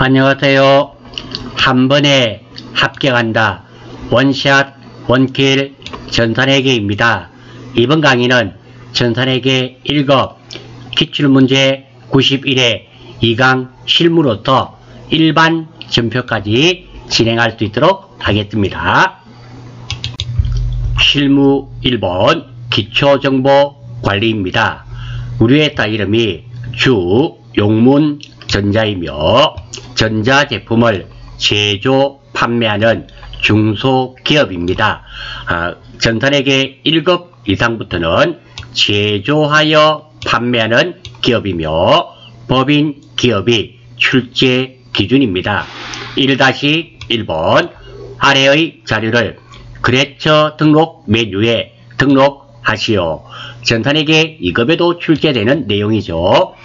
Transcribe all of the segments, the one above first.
안녕하세요. 한 번에 합격한다. 원샷 원킬 전산회계입니다. 이번 강의는 전산회계 1급 기출문제 91회 2강 실무로부터 일반 전표까지 진행할 수 있도록 하겠습니다. 실무 1번 기초정보관리입니다. 우리 회사 이름이 주 용문 전자이며 전자제품을 제조 판매하는 중소기업입니다. 전산회계 1급 이상부터는 제조하여 판매하는 기업이며 법인 기업이 출제 기준입니다. 1-1번 아래의 자료를 거래처 등록 메뉴에 등록하시오. 전산회계 2급에도 출제되는 내용이죠.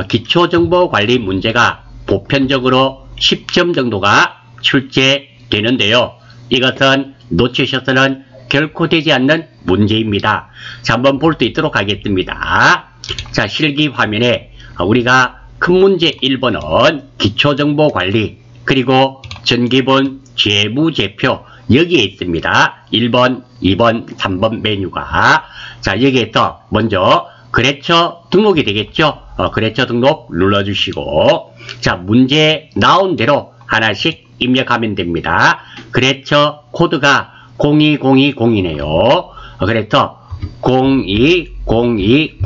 기초정보관리 문제가 보편적으로 10점 정도가 출제되는데요. 이것은 놓치셔서는 결코 되지 않는 문제입니다. 자, 한번 볼 수 있도록 하겠습니다. 자, 실기 화면에 우리가 큰 문제 1번은 기초정보관리 그리고 전기본 재무제표 여기에 있습니다. 1번, 2번, 3번 메뉴가. 자, 여기에서 먼저 거래처 등록이 되겠죠. 거래처 등록 눌러주시고, 자, 문제 나온 대로 하나씩 입력하면 됩니다. 거래처 코드가 02020이네요. 그래서 02020.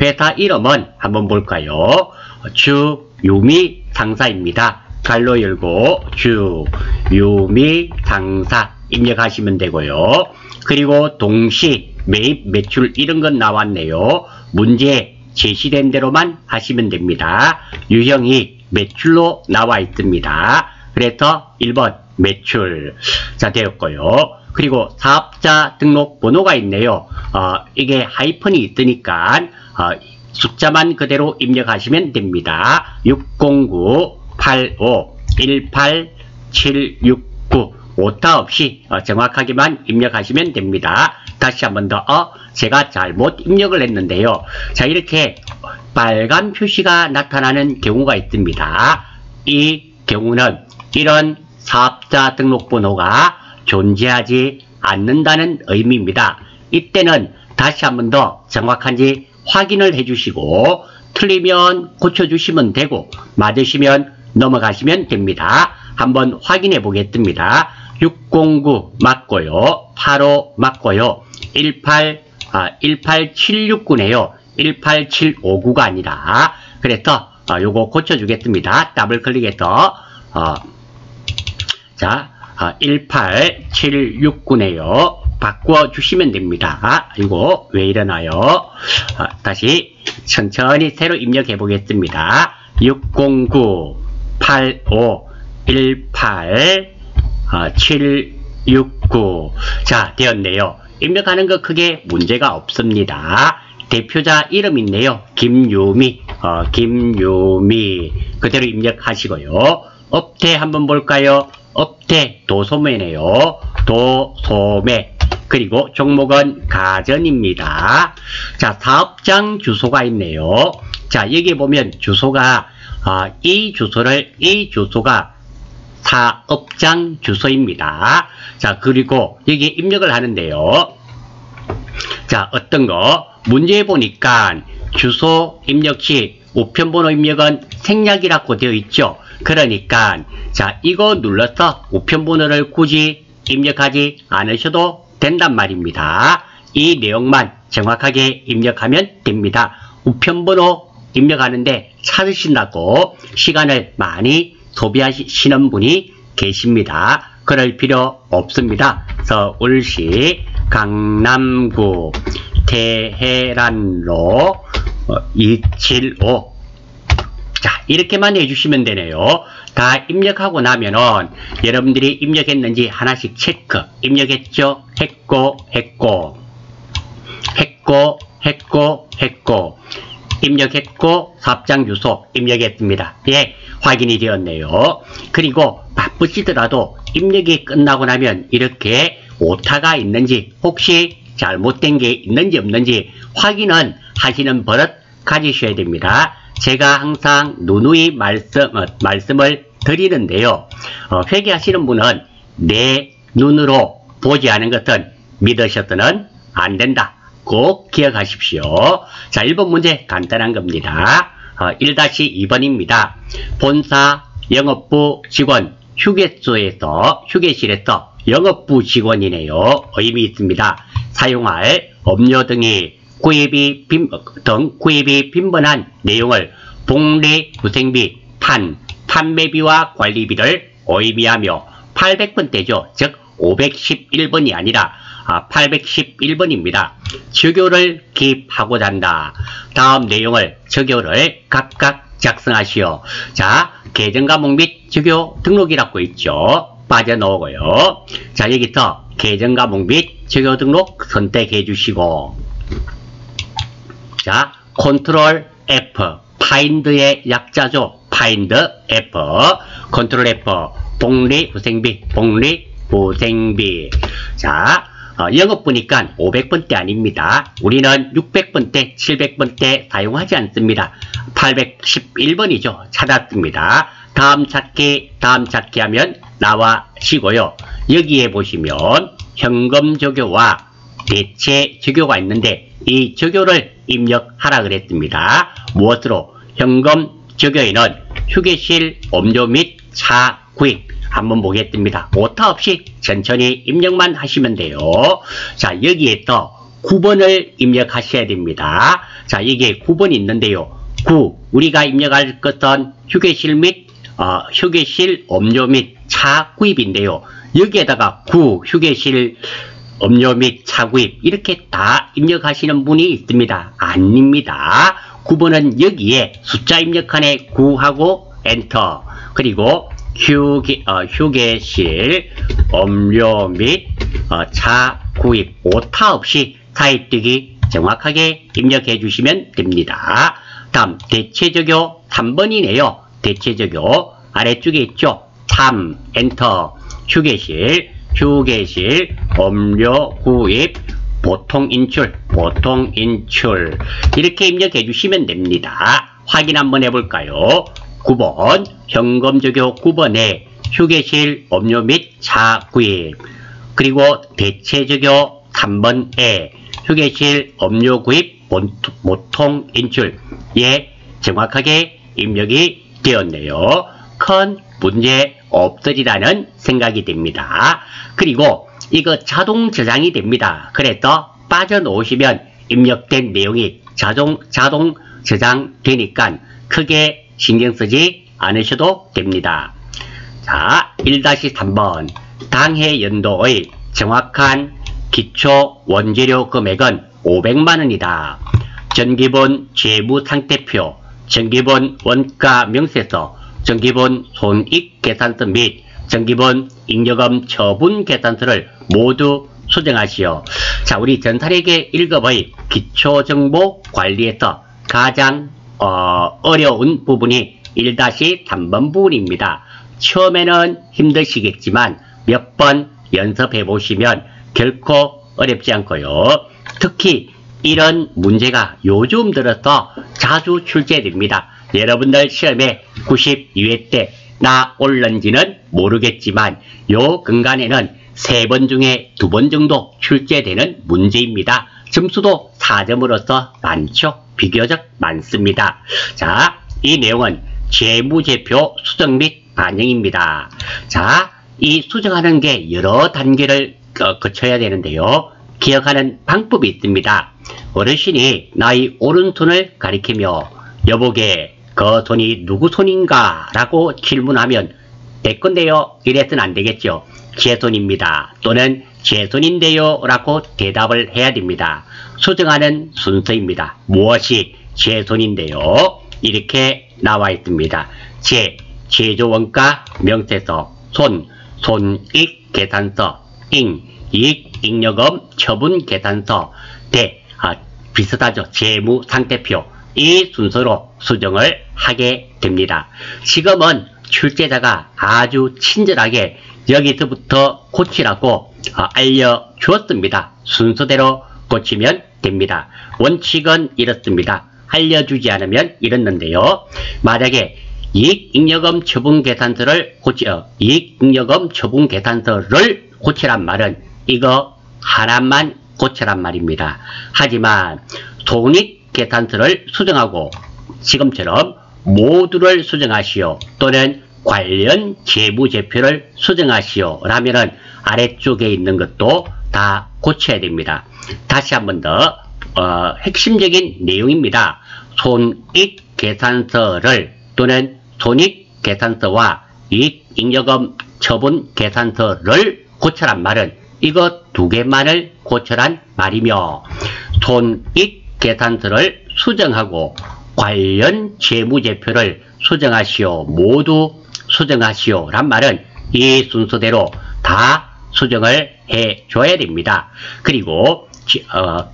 회사 이름은 한번 볼까요? 주유미 상사입니다. 갈로 열고 주유미 상사 입력하시면 되고요. 그리고 동시 매입 매출 이런 건 나왔네요. 문제 제시된 대로만 하시면 됩니다. 유형이 매출로 나와 있습니다. 그래서 1번 매출 자 되었고요. 그리고 사업자 등록 번호가 있네요. 이게 하이픈이 있으니까 숫자만 그대로 입력하시면 됩니다. 609-85-18769 오타 없이 정확하게만 입력하시면 됩니다. 다시 한 번 더 제가 잘못 입력을 했는데요. 자, 이렇게 빨간 표시가 나타나는 경우가 있습니다. 이 경우는 이런 사업자 등록번호가 존재하지 않는다는 의미입니다. 이때는 다시 한 번 더 정확한지 확인을 해주시고 틀리면 고쳐주시면 되고 맞으시면 넘어가시면 됩니다. 한번 확인해 보겠습니다. 609 맞고요. 85 맞고요. 18769네요. 18759가 아니라. 그래서 요거 고쳐주겠습니다. 더블 클릭해서 자 18769네요. 바꿔주시면 됩니다. 이거 왜 이러나요? 다시 천천히 새로 입력해 보겠습니다. 609 85 18 769 자 되었네요. 입력하는 거 크게 문제가 없습니다. 대표자 이름 있네요. 김유미 김유미 그대로 입력하시고요. 업태 한번 볼까요? 업태 도소매네요. 도소매 그리고 종목은 가전입니다. 자, 사업장 주소가 있네요. 자, 여기 보면 주소가 이 주소가 사업장 주소입니다. 자, 그리고 여기 입력을 하는데요. 자, 어떤 거 문제 보니까 주소 입력 시 우편번호 입력은 생략이라고 되어 있죠. 그러니까 자, 이거 눌러서 우편번호를 굳이 입력하지 않으셔도 된단 말입니다. 이 내용만 정확하게 입력하면 됩니다. 우편번호 입력하는데 찾으신다고 시간을 많이 소비하시는 분이 계십니다. 그럴 필요 없습니다. 서울시 강남구 테헤란로 275 자, 이렇게만 해주시면 되네요. 다 입력하고 나면은 여러분들이 입력했는지 하나씩 체크. 입력했죠? 했고 입력했고 사업장 주소 입력했습니다. 예, 확인이 되었네요. 그리고 바쁘시더라도 입력이 끝나고 나면 이렇게 오타가 있는지 혹시 잘못된 게 있는지 없는지 확인은 하시는 버릇 가지셔야 됩니다. 제가 항상 누누이 말씀을 드리는데요. 회계하시는 분은 내 눈으로 보지 않은 것은 믿으셔서는 안 된다. 꼭 기억하십시오. 자, 1번 문제 간단한 겁니다. 1-2번입니다. 본사 영업부 직원 휴게실에서 영업부 직원이네요. 의미 있습니다. 사용할 음료 등이 구입이 빈번한 내용을 복리, 부생비, 판매비와 관리비를 의미하며 800번대죠. 즉 511번이 아니라 811번입니다. 적요를 기입하고자 한다. 다음 내용을 적요를 각각 작성하시오. 자, 계정과목 및 적요 등록이라고 있죠. 빠져나오고요. 자, 여기서 계정과목 및 적요 등록 선택해 주시고, 자, 컨트롤 F, 파인드의 약자죠. 파인드 F, 컨트롤 F, 복리, 부생비. 자, 영업부니까 500번대 아닙니다. 우리는 600번대, 700번대 사용하지 않습니다. 811번이죠. 찾았습니다. 다음 찾기 하면 나와시고요. 여기에 보시면 현금 적요와 대체 적요가 있는데 이 적요를 입력하라 그랬습니다. 무엇으로? 현금 적요에는 휴게실 음료 및 차 구입 한번 보겠습니다. 오타 없이 천천히 입력만 하시면 돼요. 자, 여기에서 9번을 입력하셔야 됩니다. 자, 여기에 9번이 있는데요. 9, 우리가 입력할 것은 휴게실 음료 및 차 구입인데요. 여기에다가 9, 휴게실 음료 및 차 구입 이렇게 다 입력하시는 분이 있습니다. 아닙니다. 9번은 여기에 숫자 입력칸에 9하고 엔터, 그리고 휴게실 음료 및 차 구입 오타 없이 타입되기 정확하게 입력해 주시면 됩니다. 다음 대체적요 3번이네요. 대체적요 아래쪽에 있죠. 3 엔터, 휴게실 음료 구입 보통 인출 이렇게 입력해 주시면 됩니다. 확인 한번 해볼까요? 9번 현금 적요 9번에 휴게실 음료 및 차 구입, 그리고 대체 적요 3번에 휴게실 음료 구입 보통 인출, 예, 정확하게 입력이 되었네요. 큰 문제 없으리라는 생각이 됩니다. 그리고 이거 자동 저장이 됩니다. 그래서 빠져놓으시면 입력된 내용이 자동 저장되니까 크게 신경 쓰지 않으셔도 됩니다. 자, 1-3번 당해 연도의 정확한 기초 원재료 금액은 500만원이다. 전기본 재무상태표, 전기본 원가 명세서, 전기본 손익계산서 및 전기본 잉여금 처분 계산서를 모두 수정하시오. 자, 우리 전산회계 1급의 기초정보 관리에서 가장 어려운 부분이 1-3번 부분입니다. 처음에는 힘드시겠지만 몇 번 연습해 보시면 결코 어렵지 않고요. 특히 이런 문제가 요즘 들어서 자주 출제됩니다. 여러분들 시험에 92회 때 나 올는지는 모르겠지만 요 근간에는 3번 중에 2번 정도 출제되는 문제입니다. 점수도 4점으로서 많죠. 비교적 많습니다. 자, 이 내용은 재무제표 수정 및 반영입니다. 자, 이 수정하는 게 여러 단계를 거쳐야 되는데요. 기억하는 방법이 있습니다. 어르신이 나의 오른손을 가리키며 여보게 그 손이 누구 손인가? 라고 질문하면 내 건데요. 이래서는 안 되겠죠. 제 손입니다. 또는 제 손인데요. 라고 대답을 해야 됩니다. 수정하는 순서입니다. 무엇이 제 손인데요. 이렇게 나와 있습니다. 제조원가 명세서, 손익계산서, 이익잉여금 처분계산서, 비슷하죠. 재무상태표. 이 순서로 수정을 하게 됩니다. 지금은 출제자가 아주 친절하게 여기서부터 고치라고 알려주었습니다. 순서대로 고치면 됩니다. 원칙은 이렇습니다. 알려주지 않으면 이랬는데요. 만약에 이익잉여금 처분계산서를 이익잉여금 처분계산서를 고치란 말은 이거 하나만 고치란 말입니다. 하지만 손익계산서를 수정하고 지금처럼 모두를 수정하시오 또는 관련 재무제표를 수정하시오 라면은 아래쪽에 있는 것도 다 고쳐야 됩니다. 다시 한 번 더 핵심적인 내용입니다. 손익계산서를 또는 손익계산서와 이익잉여금 처분계산서를 고쳐란 말은 이거 두 개만을 고쳐란 말이며 손익계산서를 수정하고 관련 재무제표를 수정하시오 모두 수정하시오 란 말은 이 순서대로 다 수정을 해줘야 됩니다. 그리고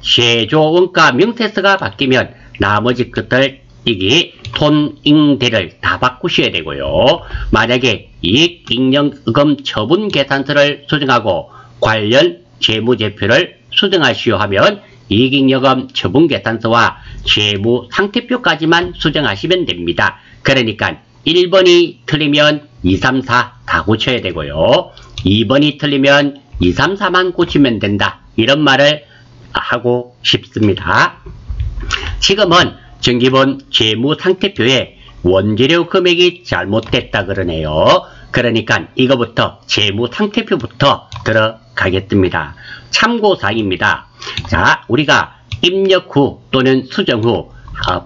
제조원가 명세서가 바뀌면 나머지 것들 이게 손익대를 다 바꾸셔야 되고요. 만약에 이익잉여금 처분계산서를 수정하고 관련 재무제표를 수정하시오 하면 이익잉여금 처분계산서와 재무상태표까지만 수정하시면 됩니다. 그러니까 1번이 틀리면 2, 3, 4 다 고쳐야 되고요. 2번이 틀리면 2, 3, 4만 고치면 된다. 이런 말을 하고 싶습니다. 지금은 정기본 재무상태표에 원재료 금액이 잘못됐다 그러네요. 그러니까 이거부터 재무상태표부터 들어가겠습니다. 참고사항입니다. 자, 우리가 입력 후 또는 수정 후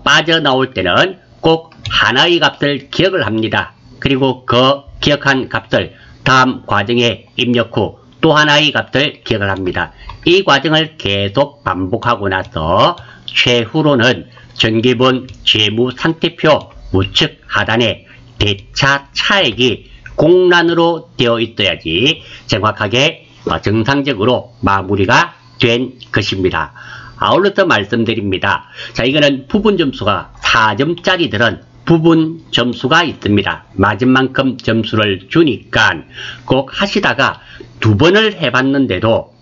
빠져나올 때는 꼭 하나의 값을 기억을 합니다. 그리고 그 기억한 값을 다음 과정에 입력 후 또 하나의 값을 기억을 합니다. 이 과정을 계속 반복하고 나서 최후로는 정기본 재무상태표 우측 하단에 대차 차액이 공란으로 되어 있어야지 정확하게 정상적으로 마무리가 된 것입니다. 아울러서 말씀드립니다. 자, 이거는 부분 점수가 4점짜리들은 부분 점수가 있습니다. 맞은 만큼 점수를 주니까 꼭 하시다가 두 번을 해봤는데도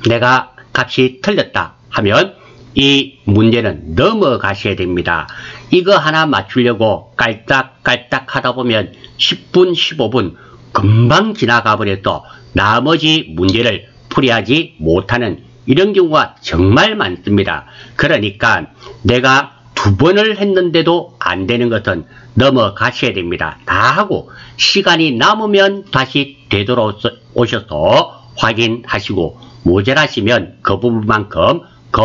내가 값이 틀렸다 하면 이 문제는 넘어가셔야 됩니다. 이거 하나 맞추려고 깔딱깔딱 하다 보면 10분, 15분 금방 지나가 버려서 나머지 문제를 풀이하지 못하는 이런 경우가 정말 많습니다. 그러니까 내가 두 번을 했는데도 안 되는 것은 넘어가셔야 됩니다. 다 하고 시간이 남으면 다시 되돌아오셔서 확인하시고 모자라시면 그 부분만큼 그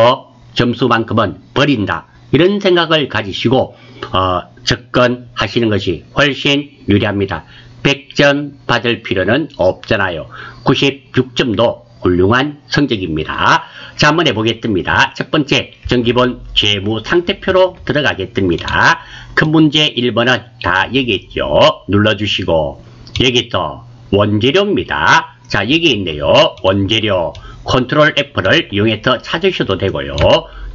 점수만큼은 버린다. 이런 생각을 가지시고 접근하시는 것이 훨씬 유리합니다. 100점 받을 필요는 없잖아요. 96점도 훌륭한 성적입니다. 자, 한번 해보겠습니다. 첫 번째, 정기본 재무상태표로 들어가겠습니다. 큰 문제 1번은 다 여기 있죠. 눌러주시고 여기서 원재료입니다. 자, 여기 있네요. 원재료. 컨트롤 F를 이용해서 찾으셔도 되고요.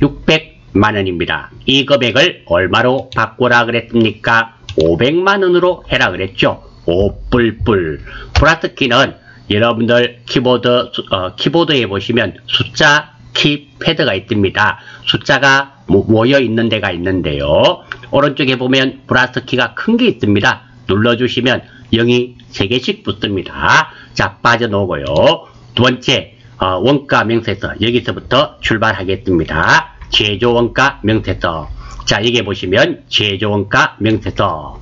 600만원입니다. 이 금액을 얼마로 바꾸라 그랬습니까? 500만원으로 해라 그랬죠. 5뿔뿔. 플러스 키는 여러분들 키보드에 보시면 숫자 키패드가 있습니다. 숫자가 모여 있는 데가 있는데요. 오른쪽에 보면 플러스 키가 큰 게 있습니다. 눌러주시면 0이 3개씩 붙습니다. 자, 빠져나오고요. 두 번째, 원가 명세서. 여기서부터 출발하겠습니다. 제조원가 명세서. 자, 여기 보시면 제조원가 명세서.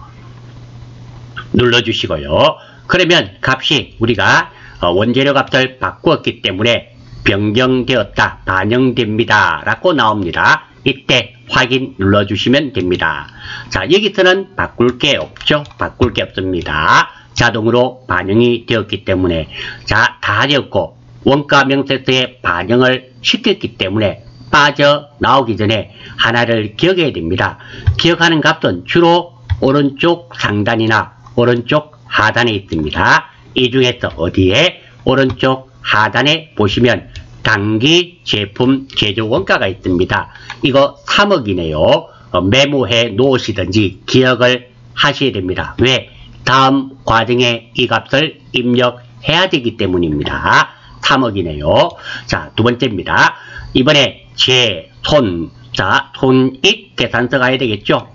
눌러주시고요. 그러면 값이 우리가 원재료 값을 바꾸었기 때문에 변경되었다, 반영됩니다 라고 나옵니다. 이때 확인 눌러주시면 됩니다. 자, 여기서는 바꿀 게 없죠. 바꿀 게 없습니다. 자동으로 반영이 되었기 때문에. 자, 다 되었고 원가 명세서에 반영을 시켰기 때문에 빠져나오기 전에 하나를 기억해야 됩니다. 기억하는 값은 주로 오른쪽 상단이나 오른쪽 하단에 있습니다. 이 중에서 어디에? 오른쪽 하단에 보시면 단기 제품 제조 원가가 있습니다. 이거 3억이네요. 메모해 놓으시든지 기억을 하셔야 됩니다. 왜? 다음 과정에 이 값을 입력해야 되기 때문입니다. 3억이네요. 자, 두 번째입니다. 이번에 자, 손익 계산서 가야 되겠죠.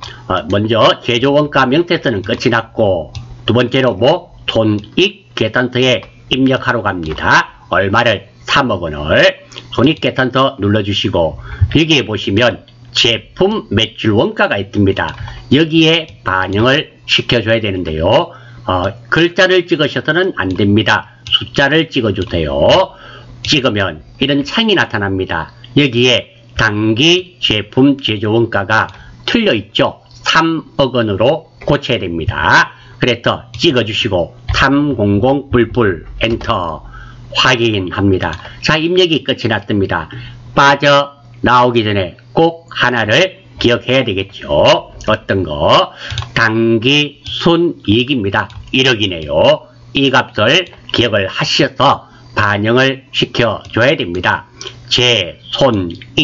먼저 제조원가 명세서는 끝이 났고, 두 번째로 뭐 손익 계산서에 입력하러 갑니다. 얼마를? 3억 원을. 손익 계산서 눌러주시고, 여기에 보시면 제품 매출 원가가 있습니다. 여기에 반영을 시켜줘야 되는데요. 글자를 찍으셔서는 안 됩니다. 숫자를 찍어주세요. 찍으면 이런 창이 나타납니다. 여기에 당기 제품 제조 원가가 틀려 있죠. 3억 원으로 고쳐야 됩니다. 그래서 찍어주시고 300 뿔뿔 엔터 확인합니다. 자, 입력이 끝이 났습니다. 빠져나오기 전에 꼭 하나를 기억해야 되겠죠. 어떤 거? 당기 순이익입니다. 1억이네요. 이 값을 기억을 하셔서 반영을 시켜줘야 됩니다. 손익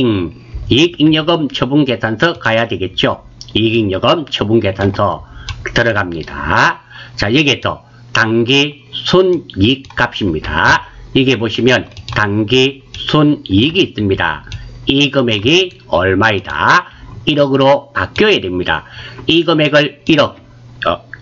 이익잉여금 처분계산서 가야 되겠죠. 이익잉여금 처분계산서 들어갑니다. 자, 여기에서 당기 순이익 값입니다. 여기 보시면 당기 순이익이 있습니다. 이 금액이 얼마이다? 1억으로 바뀌어야 됩니다. 이 금액을 1억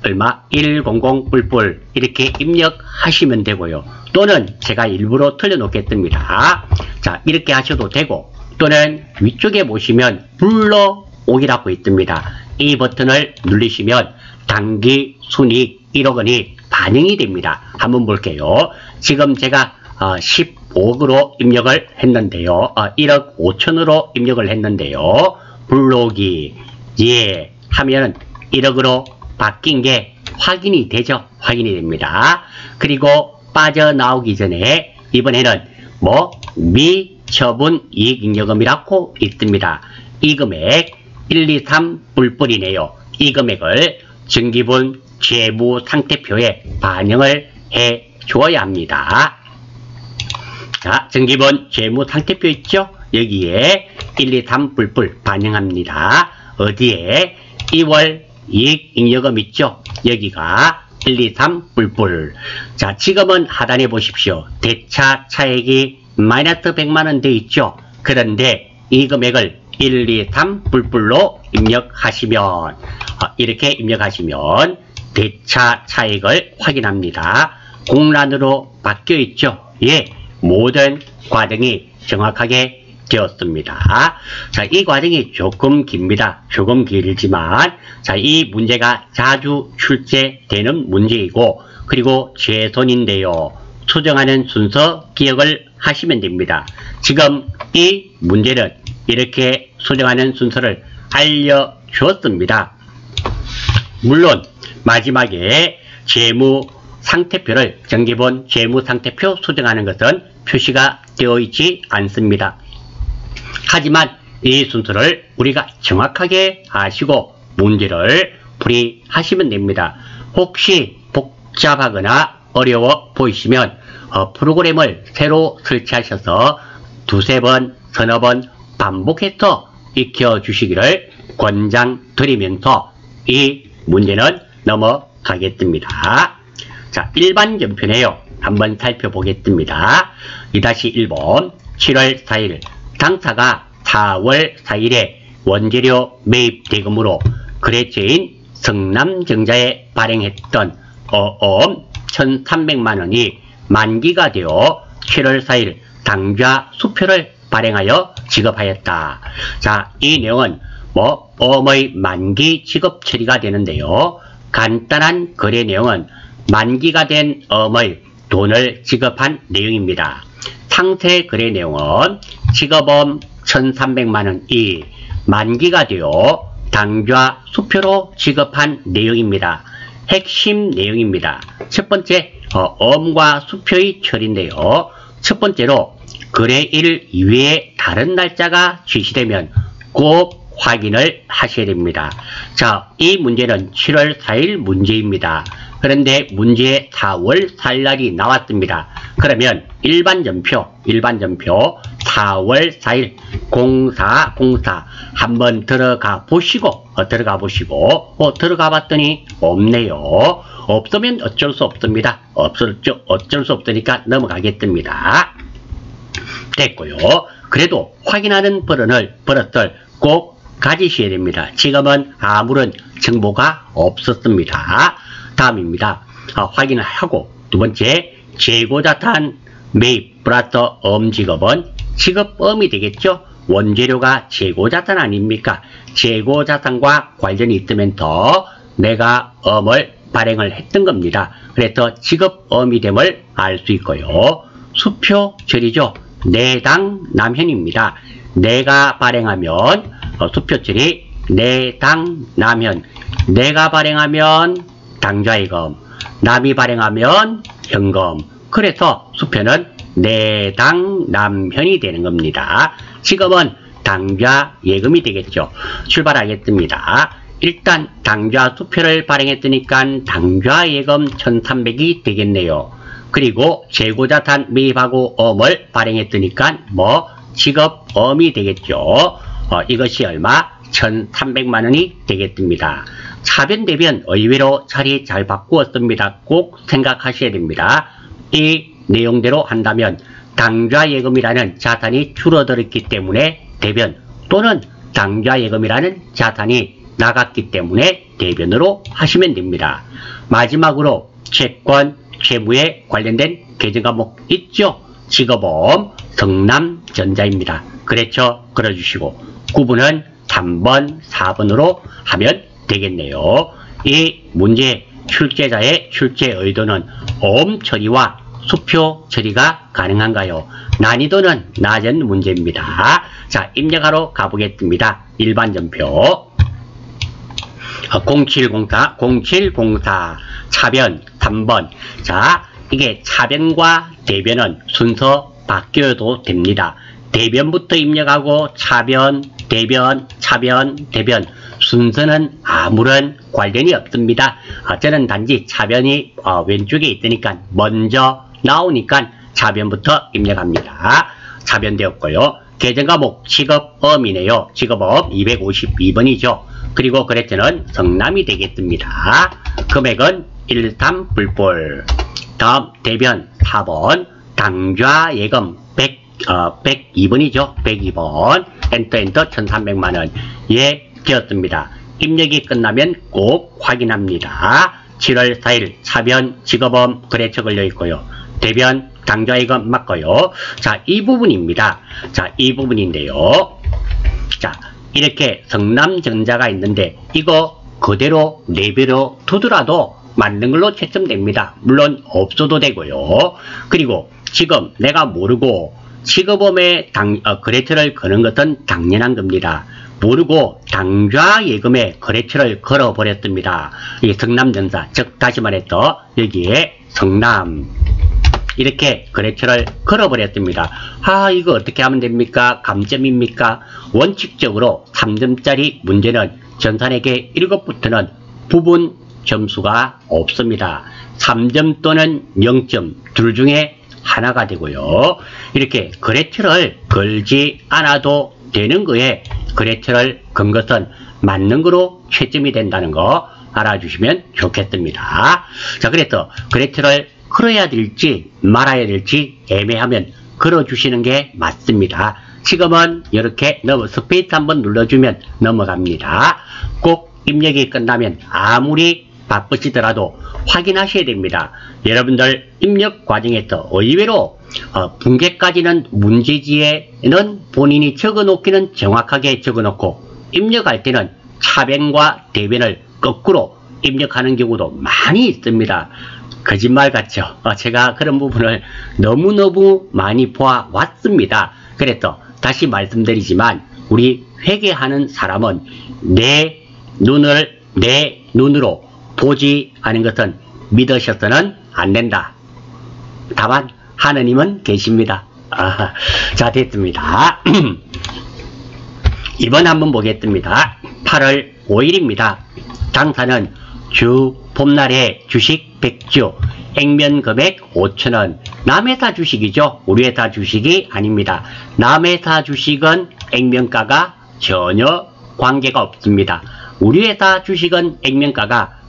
얼마? 100 뿔뿔 이렇게 입력하시면 되고요. 또는 제가 일부러 틀려놓겠습니다. 자, 이렇게 하셔도 되고, 또는 위쪽에 보시면 불러오기라고 있습니다. 이 버튼을 누르시면 당기 순이익 1억 원이 반영이 됩니다. 한번 볼게요. 지금 제가 15억으로 입력을 했는데요. 1억 5천으로 입력을 했는데요. 불러오기 예 하면 1억으로 바뀐 게 확인이 되죠. 확인이 됩니다. 그리고 빠져나오기 전에 이번에는 뭐 미처분 이익잉여금이라고 있습니다. 이 금액 1, 2, 3 뿔뿔이네요. 이 금액을 정기분 재무상태표에 반영을 해 주어야 합니다. 자, 정기분 재무상태표 있죠? 여기에 1, 2, 3 뿔뿔 반영합니다. 어디에? 2월 이익잉여금 있죠? 여기가 1, 2, 3 뿔뿔. 자, 지금은 하단에 보십시오. 대차 차액이 마이너스 100만원 돼 있죠? 그런데 이 금액을 1, 2, 3 뿔뿔로 입력하시면 이렇게 입력하시면 대차 차액을 확인합니다. 공란으로 바뀌어 있죠? 예, 모든 과정이 정확하게 되었습니다. 자, 이 과정이 조금 깁니다. 조금 길지만, 자, 이 문제가 자주 출제되는 문제이고, 그리고 최선인데요. 수정하는 순서 기억을 하시면 됩니다. 지금 이 문제는 이렇게 수정하는 순서를 알려주었습니다. 물론 마지막에 재무상태표를 정기본 재무상태표 수정하는 것은 표시가 되어 있지 않습니다. 하지만 이 순서를 우리가 정확하게 아시고 문제를 풀이하시면 됩니다. 혹시 복잡하거나 어려워 보이시면 프로그램을 새로 설치하셔서 두세 번, 서너 번 반복해서 익혀주시기를 권장드리면서 이 문제는 넘어가겠습니다. 자, 일반 전표네요. 한번 살펴보겠습니다. 2-1번 7월 4일 당사가 4월 4일에 원재료 매입 대금으로 거래처인 성남정자에 발행했던 어음 1,300만원이 만기가 되어 7월 4일 당좌 수표를 발행하여 지급하였다. 자, 이 내용은 어음의 만기 지급 처리가 되는데요. 간단한 거래 내용은 만기가 된 어음의 돈을 지급한 내용입니다. 상세 거래 내용은 지급어음 1,300만원이 만기가 되어 당좌 수표로 지급한 내용입니다. 핵심 내용입니다. 첫 번째, 어음과 수표의 처리인데요. 첫 번째로 거래일 이외에 다른 날짜가 지시되면 꼭 확인을 하셔야 됩니다. 자, 이 문제는 7월 4일 문제입니다. 그런데 문제에 4월 4일 날이 나왔습니다. 그러면 일반 전표 4월 4일 0404 한번 들어가 보시고 들어가 봤더니 없네요. 없으면 어쩔 수 없습니다. 어쩔 수 없으니까 넘어가겠습니다. 됐고요. 그래도 확인하는 버릇을 꼭 가지셔야 됩니다. 지금은 아무런 정보가 없었습니다. 다음입니다. 확인을 하고 두 번째 재고자산 매입 플러스 직업은 직업음이 되겠죠. 원재료가 재고자산 아닙니까? 재고자산과 관련이 있으면 더 내가 음을 발행을 했던 겁니다. 그래서 직업음이 됨을 알 수 있고요. 수표 처리죠. 내당 남현입니다. 내가 발행하면 수표 처리 내당 남현. 내가 발행하면 당좌예금, 남이 발행하면 현금. 그래서 수표는 내당 남현이 되는 겁니다. 지금은 당좌 예금이 되겠죠. 출발하겠습니다. 일단 당좌 수표를 발행했으니까 당좌 예금 1300이 되겠네요. 그리고 재고자산 매입하고 음을 발행했으니까 직업음이 되겠죠. 이것이 얼마? 1300만원이 되겠습니다. 차변 대변 의외로 자리 잘 바꾸었습니다. 꼭 생각하셔야 됩니다. 이 내용대로 한다면 당좌 예금이라는 자산이 줄어들었기 때문에 대변 또는 당좌 예금이라는 자산이 나갔기 때문에 대변으로 하시면 됩니다. 마지막으로 채권, 채무에 관련된 계정 과목 있죠? 직업보험, 성남전자입니다. 그렇죠? 걸어주시고 9번은 3번, 4번으로 하면 되겠네요. 이 문제 출제자의 출제 의도는 음 처리와 수표 처리가 가능한가요? 난이도는 낮은 문제입니다. 자, 입력하러 가보겠습니다. 일반 전표 0704 차변 3번. 자, 이게 차변과 대변은 순서 바뀌어도 됩니다. 대변부터 입력하고 차변, 대변, 차변, 대변 순서는 아무런 관련이 없습니다. 저는 단지 차변이 왼쪽에 있으니까 먼저 나오니까 차변부터 입력합니다. 차변 되었고요. 계정 과목 직업음이네요. 직업음 252번이죠. 그리고 거래처는 성남이 되겠습니다. 금액은 13불불. 다음 대변 4번 당좌 예금 102번이죠. 102번 엔터 1300만원 예 되었습니다. 입력이 끝나면 꼭 확인합니다. 7월 4일 차변 직업음 거래처 걸려있고요. 대변 당좌 예금 맞고요. 자, 이 부분입니다. 자, 이 부분인데요. 자, 이렇게 성남전자가 있는데 이거 그대로 내비로 두더라도 맞는 걸로 채점됩니다. 물론 없어도 되고요. 그리고 지금 내가 모르고 직업음에 거래처를 거는 것은 당연한 겁니다. 모르고 당좌 예금에 거래처를 걸어버렸습니다. 이 성남전자, 즉 다시 말해서 여기에 성남 이렇게 거래처를 걸어버렸습니다. 이거 어떻게 하면 됩니까? 감점입니까? 원칙적으로 3점짜리 문제는 전산에게 7부터는 부분 점수가 없습니다. 3점 또는 0점 둘 중에 하나가 되고요. 이렇게 거래처를 걸지 않아도 되는 거에 거래처를 건 것은 맞는 거로 채점이 된다는 거 알아주시면 좋겠습니다. 자, 그래서 거래처를 걸어야 될지 말아야 될지 애매하면 걸어주시는 게 맞습니다. 지금은 이렇게 스페이스 한번 눌러주면 넘어갑니다. 꼭 입력이 끝나면 아무리 바쁘시더라도 확인하셔야 됩니다. 여러분들 입력 과정에서 의외로 붕괴까지는 문제지에는 본인이 적어놓기는 정확하게 적어놓고 입력할 때는 차변과 대변을 거꾸로 입력하는 경우도 많이 있습니다. 거짓말 같죠? 제가 그런 부분을 너무너무 많이 보아왔습니다. 그래서 다시 말씀드리지만 우리 회계하는 사람은 내 눈으로 보지 않은 것은 믿으셔서는 안 된다. 다만 하느님은 계십니다. 자, 됐습니다. 2번 한번 보겠습니다. 8월 5일입니다. 당사는 주 봄날에 주식 100주 액면 금액 5,000원. 남회사 주식이죠. 우리 회사 주식이 아닙니다. 남회사 주식은 액면가가 전혀 관계가 없습니다. 우리 회사 주식은 액면가가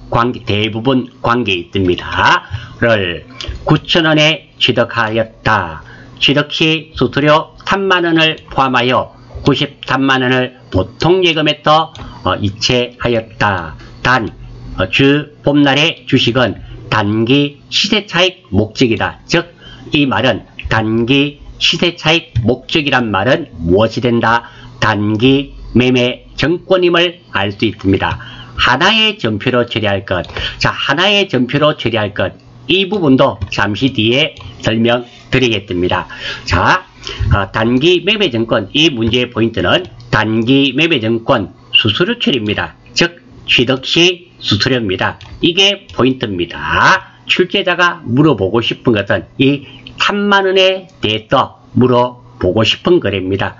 대부분 관계 있습니다. 를 9,000원에 취득하였다. 취득 시 수수료 3만원을 포함하여 93만원을 보통예금에서 이체하였다. 단 주 봄날의 주식은 단기 시세차익 목적이다. 즉 이 말은 단기 시세차익 목적이란 말은 무엇이 된다? 단기 매매 정권임을 알 수 있습니다. 하나의 전표로 처리할 것. 자, 하나의 전표로 처리할 것. 이 부분도 잠시 뒤에 설명드리겠습니다. 자, 단기 매매증권, 이 문제의 포인트는 단기 매매증권 수수료 처리입니다. 즉 취득시 수수료입니다. 이게 포인트입니다. 출제자가 물어보고 싶은 것은 이 3만원에 대해서 물어보고 싶은 거래입니다.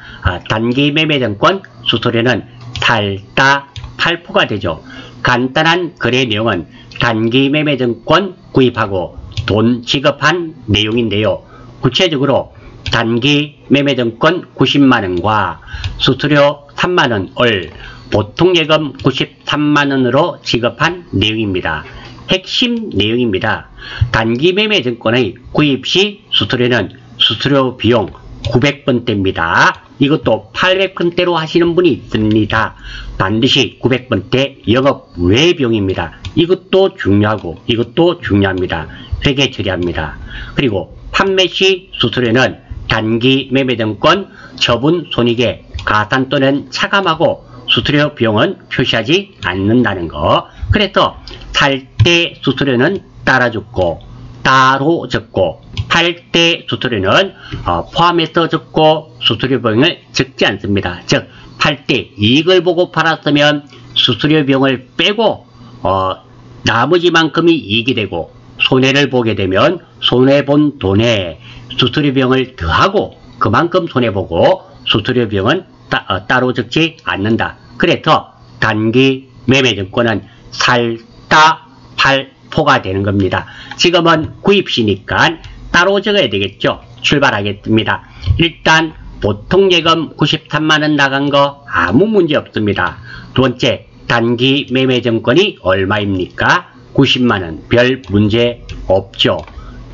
단기 매매증권 수수료는 살다 8%가 되죠. 간단한 거래 내용은 단기 매매증권 구입하고 돈 지급한 내용인데요. 구체적으로 단기 매매증권 90만원과 수수료 3만원을 보통예금 93만원으로 지급한 내용입니다. 핵심 내용입니다. 단기 매매증권의 구입시 수수료는 수수료 비용 900번대입니다. 이것도 800번대로 하시는 분이 있습니다. 반드시 900번대 영업 외 비용입니다. 이것도 중요하고 이것도 중요합니다. 회계 처리합니다. 그리고 판매시 수수료는 단기 매매증권 처분 손익에 가산 또는 차감하고 수수료 비용은 표시하지 않는다는 거. 그래서 살 때 수수료는 따라 적고 따로 적고 팔 때 수수료는 포함해서 적고 수수료 비용을 적지 않습니다. 즉 팔 때 이익을 보고 팔았으면 수수료 비용을 빼고 나머지만큼이 이익이 되고 손해를 보게 되면 손해본 돈에 수수료 비용을 더하고 그만큼 손해보고 수수료 비용은 따로 적지 않는다. 그래서 단기 매매증권은 살다 8%가 되는 겁니다. 지금은 구입시니까 따로 적어야 되겠죠. 출발하겠습니다. 일단 보통예금 93만원 나간 거 아무 문제 없습니다. 두 번째, 단기 매매증권이 얼마입니까? 90만원 별 문제 없죠.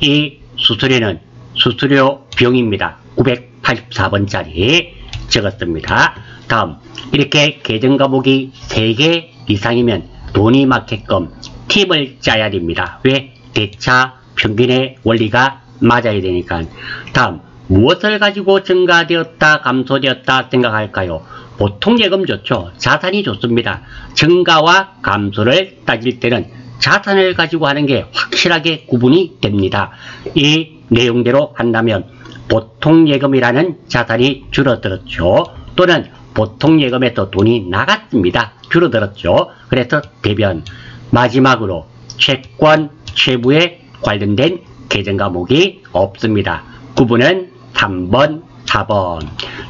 이 수수료는 수수료 비용입니다. 984번짜리 적었습니다. 다음, 이렇게 계정 과목이 3개 이상이면 돈이 맞게끔 팁을 짜야 됩니다. 왜? 대차 평균의 원리가 맞아야 되니까. 다음, 무엇을 가지고 증가되었다 감소되었다 생각할까요? 보통예금 좋죠. 자산이 좋습니다. 증가와 감소를 따질 때는 자산을 가지고 하는 게 확실하게 구분이 됩니다. 이 내용대로 한다면 보통예금이라는 자산이 줄어들었죠. 또는 보통예금에서 돈이 나갔습니다. 줄어들었죠. 그래서 대변. 마지막으로 채권, 채무에 관련된 계정 과목이 없습니다. 구분은 3번, 4번.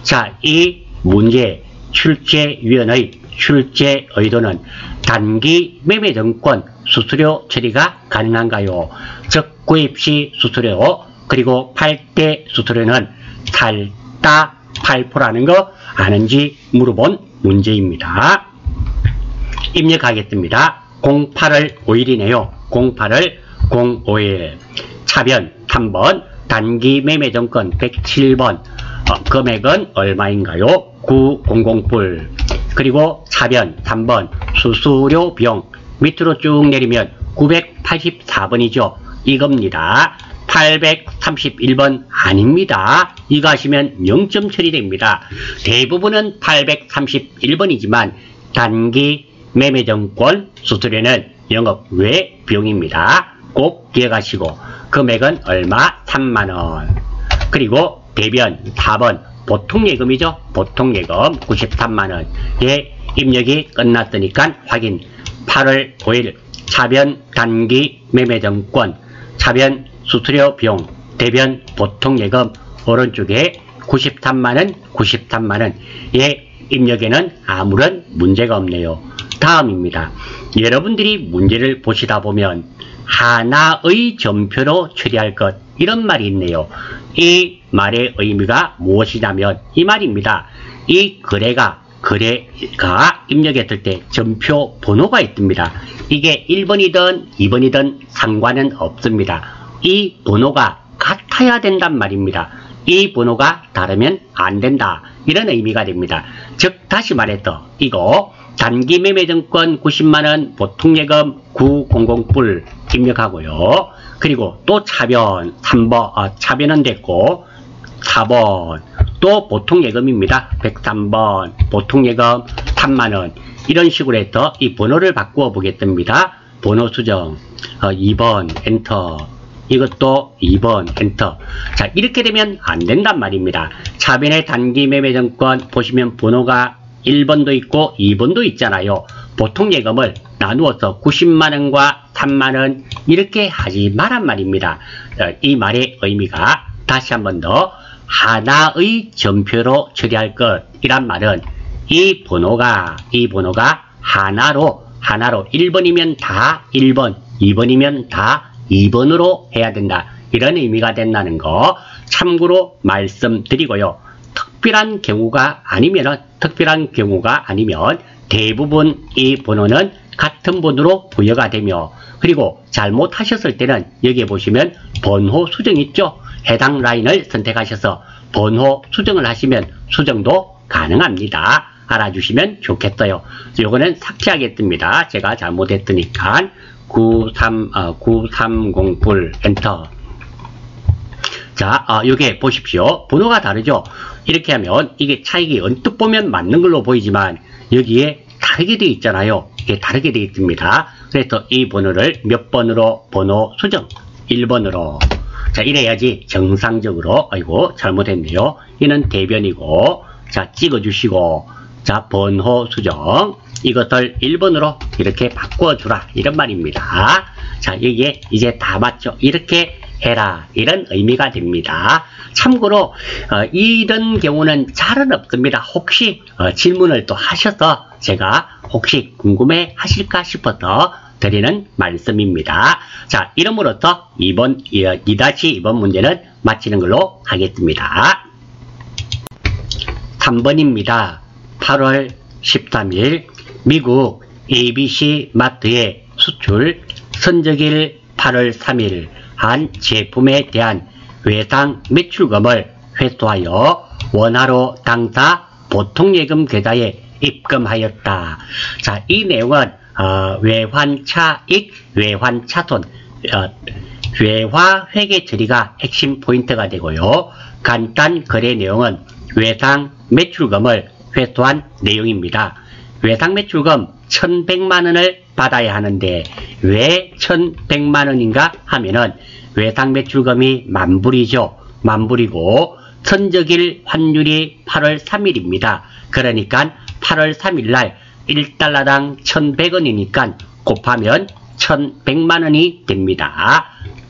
자, 이 문제 출제위원의 출제 의도는 단기 매매증권 수수료 처리가 가능한가요? 즉 구입시 수수료 그리고 팔 때 수수료는 살다 8%라는 거 아는지 물어본 문제입니다. 입력하겠습니다. 08을 5일이네요. 08을 05일. 차변 3번 단기 매매증권 107번 금액은 얼마인가요? 900불. 그리고 차변 3번 수수료 비용 밑으로 쭉 내리면 984번이죠. 이겁니다. 831번 아닙니다. 이거 하시면 0점 처리됩니다. 대부분은 831번이지만 단기 매매증권 수수료는 영업 외 비용입니다. 꼭 기억하시고 금액은 얼마? 3만원. 그리고 대변 4번 보통예금이죠. 보통예금 93만원. 예, 입력이 끝났으니까 확인. 8월 5일 차변 단기 매매증권 차변 수수료 비용 대변 보통예금 오른쪽에 93만원 93만원. 예, 입력에는 아무런 문제가 없네요. 다음입니다. 여러분들이 문제를 보시다 보면 하나의 전표로 처리할 것 이런 말이 있네요. 이 말의 의미가 무엇이냐면 이 말입니다. 이 거래가 입력했을 때 전표 번호가 있습니다. 이게 1번이든 2번이든 상관은 없습니다. 이 번호가 같아야 된단 말입니다. 이 번호가 다르면 안 된다. 이런 의미가 됩니다. 즉 다시 말해서 이거 단기매매증권 90만원 보통예금 900불 입력하고요. 그리고 또 차변 3번 차변은 됐고 4번 또 보통예금입니다. 103번 보통예금 3만원 이런 식으로 해서 이 번호를 바꾸어 보겠습니다. 번호 수정 2번 엔터 이것도 2번 엔터. 자 이렇게 되면 안 된단 말입니다. 차변의 단기매매증권 보시면 번호가 1번도 있고 2번도 있잖아요. 보통예금을 나누어서 90만원과 3만원 이렇게 하지 말란 말입니다. 이 말의 의미가 다시 한 번 더 하나의 전표로 처리할 것 이란 말은 이 번호가 하나로 1번이면 다 1번 2번이면 다 2번으로 해야 된다 이런 의미가 된다는 거 참고로 말씀드리고요. 특별한 경우가 아니면 대부분 이 번호는 같은 번호로 부여가 되며 그리고 잘못하셨을 때는 여기에 보시면 번호 수정 있죠. 해당 라인을 선택하셔서 번호 수정을 하시면 수정도 가능합니다. 알아주시면 좋겠어요. 요거는 삭제하겠습니다. 제가 잘못했으니까 930불 엔터. 자, 요게 보십시오. 번호가 다르죠? 이렇게 하면 이게 차익이 언뜻 보면 맞는 걸로 보이지만 여기에 다르게 되어 있잖아요. 이게 다르게 되어 있습니다. 그래서 이 번호를 몇 번으로 번호 수정 1번으로 자 이래야지 정상적으로 아이고 잘못했네요. 이는 대변이고 자 찍어주시고 자 번호 수정 이것을 1번으로 이렇게 바꿔주라 이런 말입니다. 자 여기에 이제 다 맞죠? 이렇게 해라 이런 의미가 됩니다. 참고로 이런 경우는 잘은 없습니다. 혹시 질문을 또 하셔서 제가 혹시 궁금해 하실까 싶어서 드리는 말씀입니다. 자 이름으로써 2-2번 문제는 마치는 걸로 하겠습니다. 3번입니다. 8월 13일 미국 ABC 마트의 수출 선적일 8월 3일 한 제품에 대한 외상 매출금을 회수하여 원화로 당사 보통예금 계좌에 입금하였다. 자, 이 내용은 외환차익, 외환차손, 외화회계 처리가 핵심 포인트가 되고요. 간단 거래 내용은 외상 매출금을 회수한 내용입니다. 외상 매출금 1100만원을 받아야 하는데 왜 1100만원인가 하면은 외상 매출금이 만불이죠. 만불이고 선적일 환율이 8월 3일입니다. 그러니까 8월 3일날 1달러당 1100원이니까 곱하면 1100만원이 됩니다.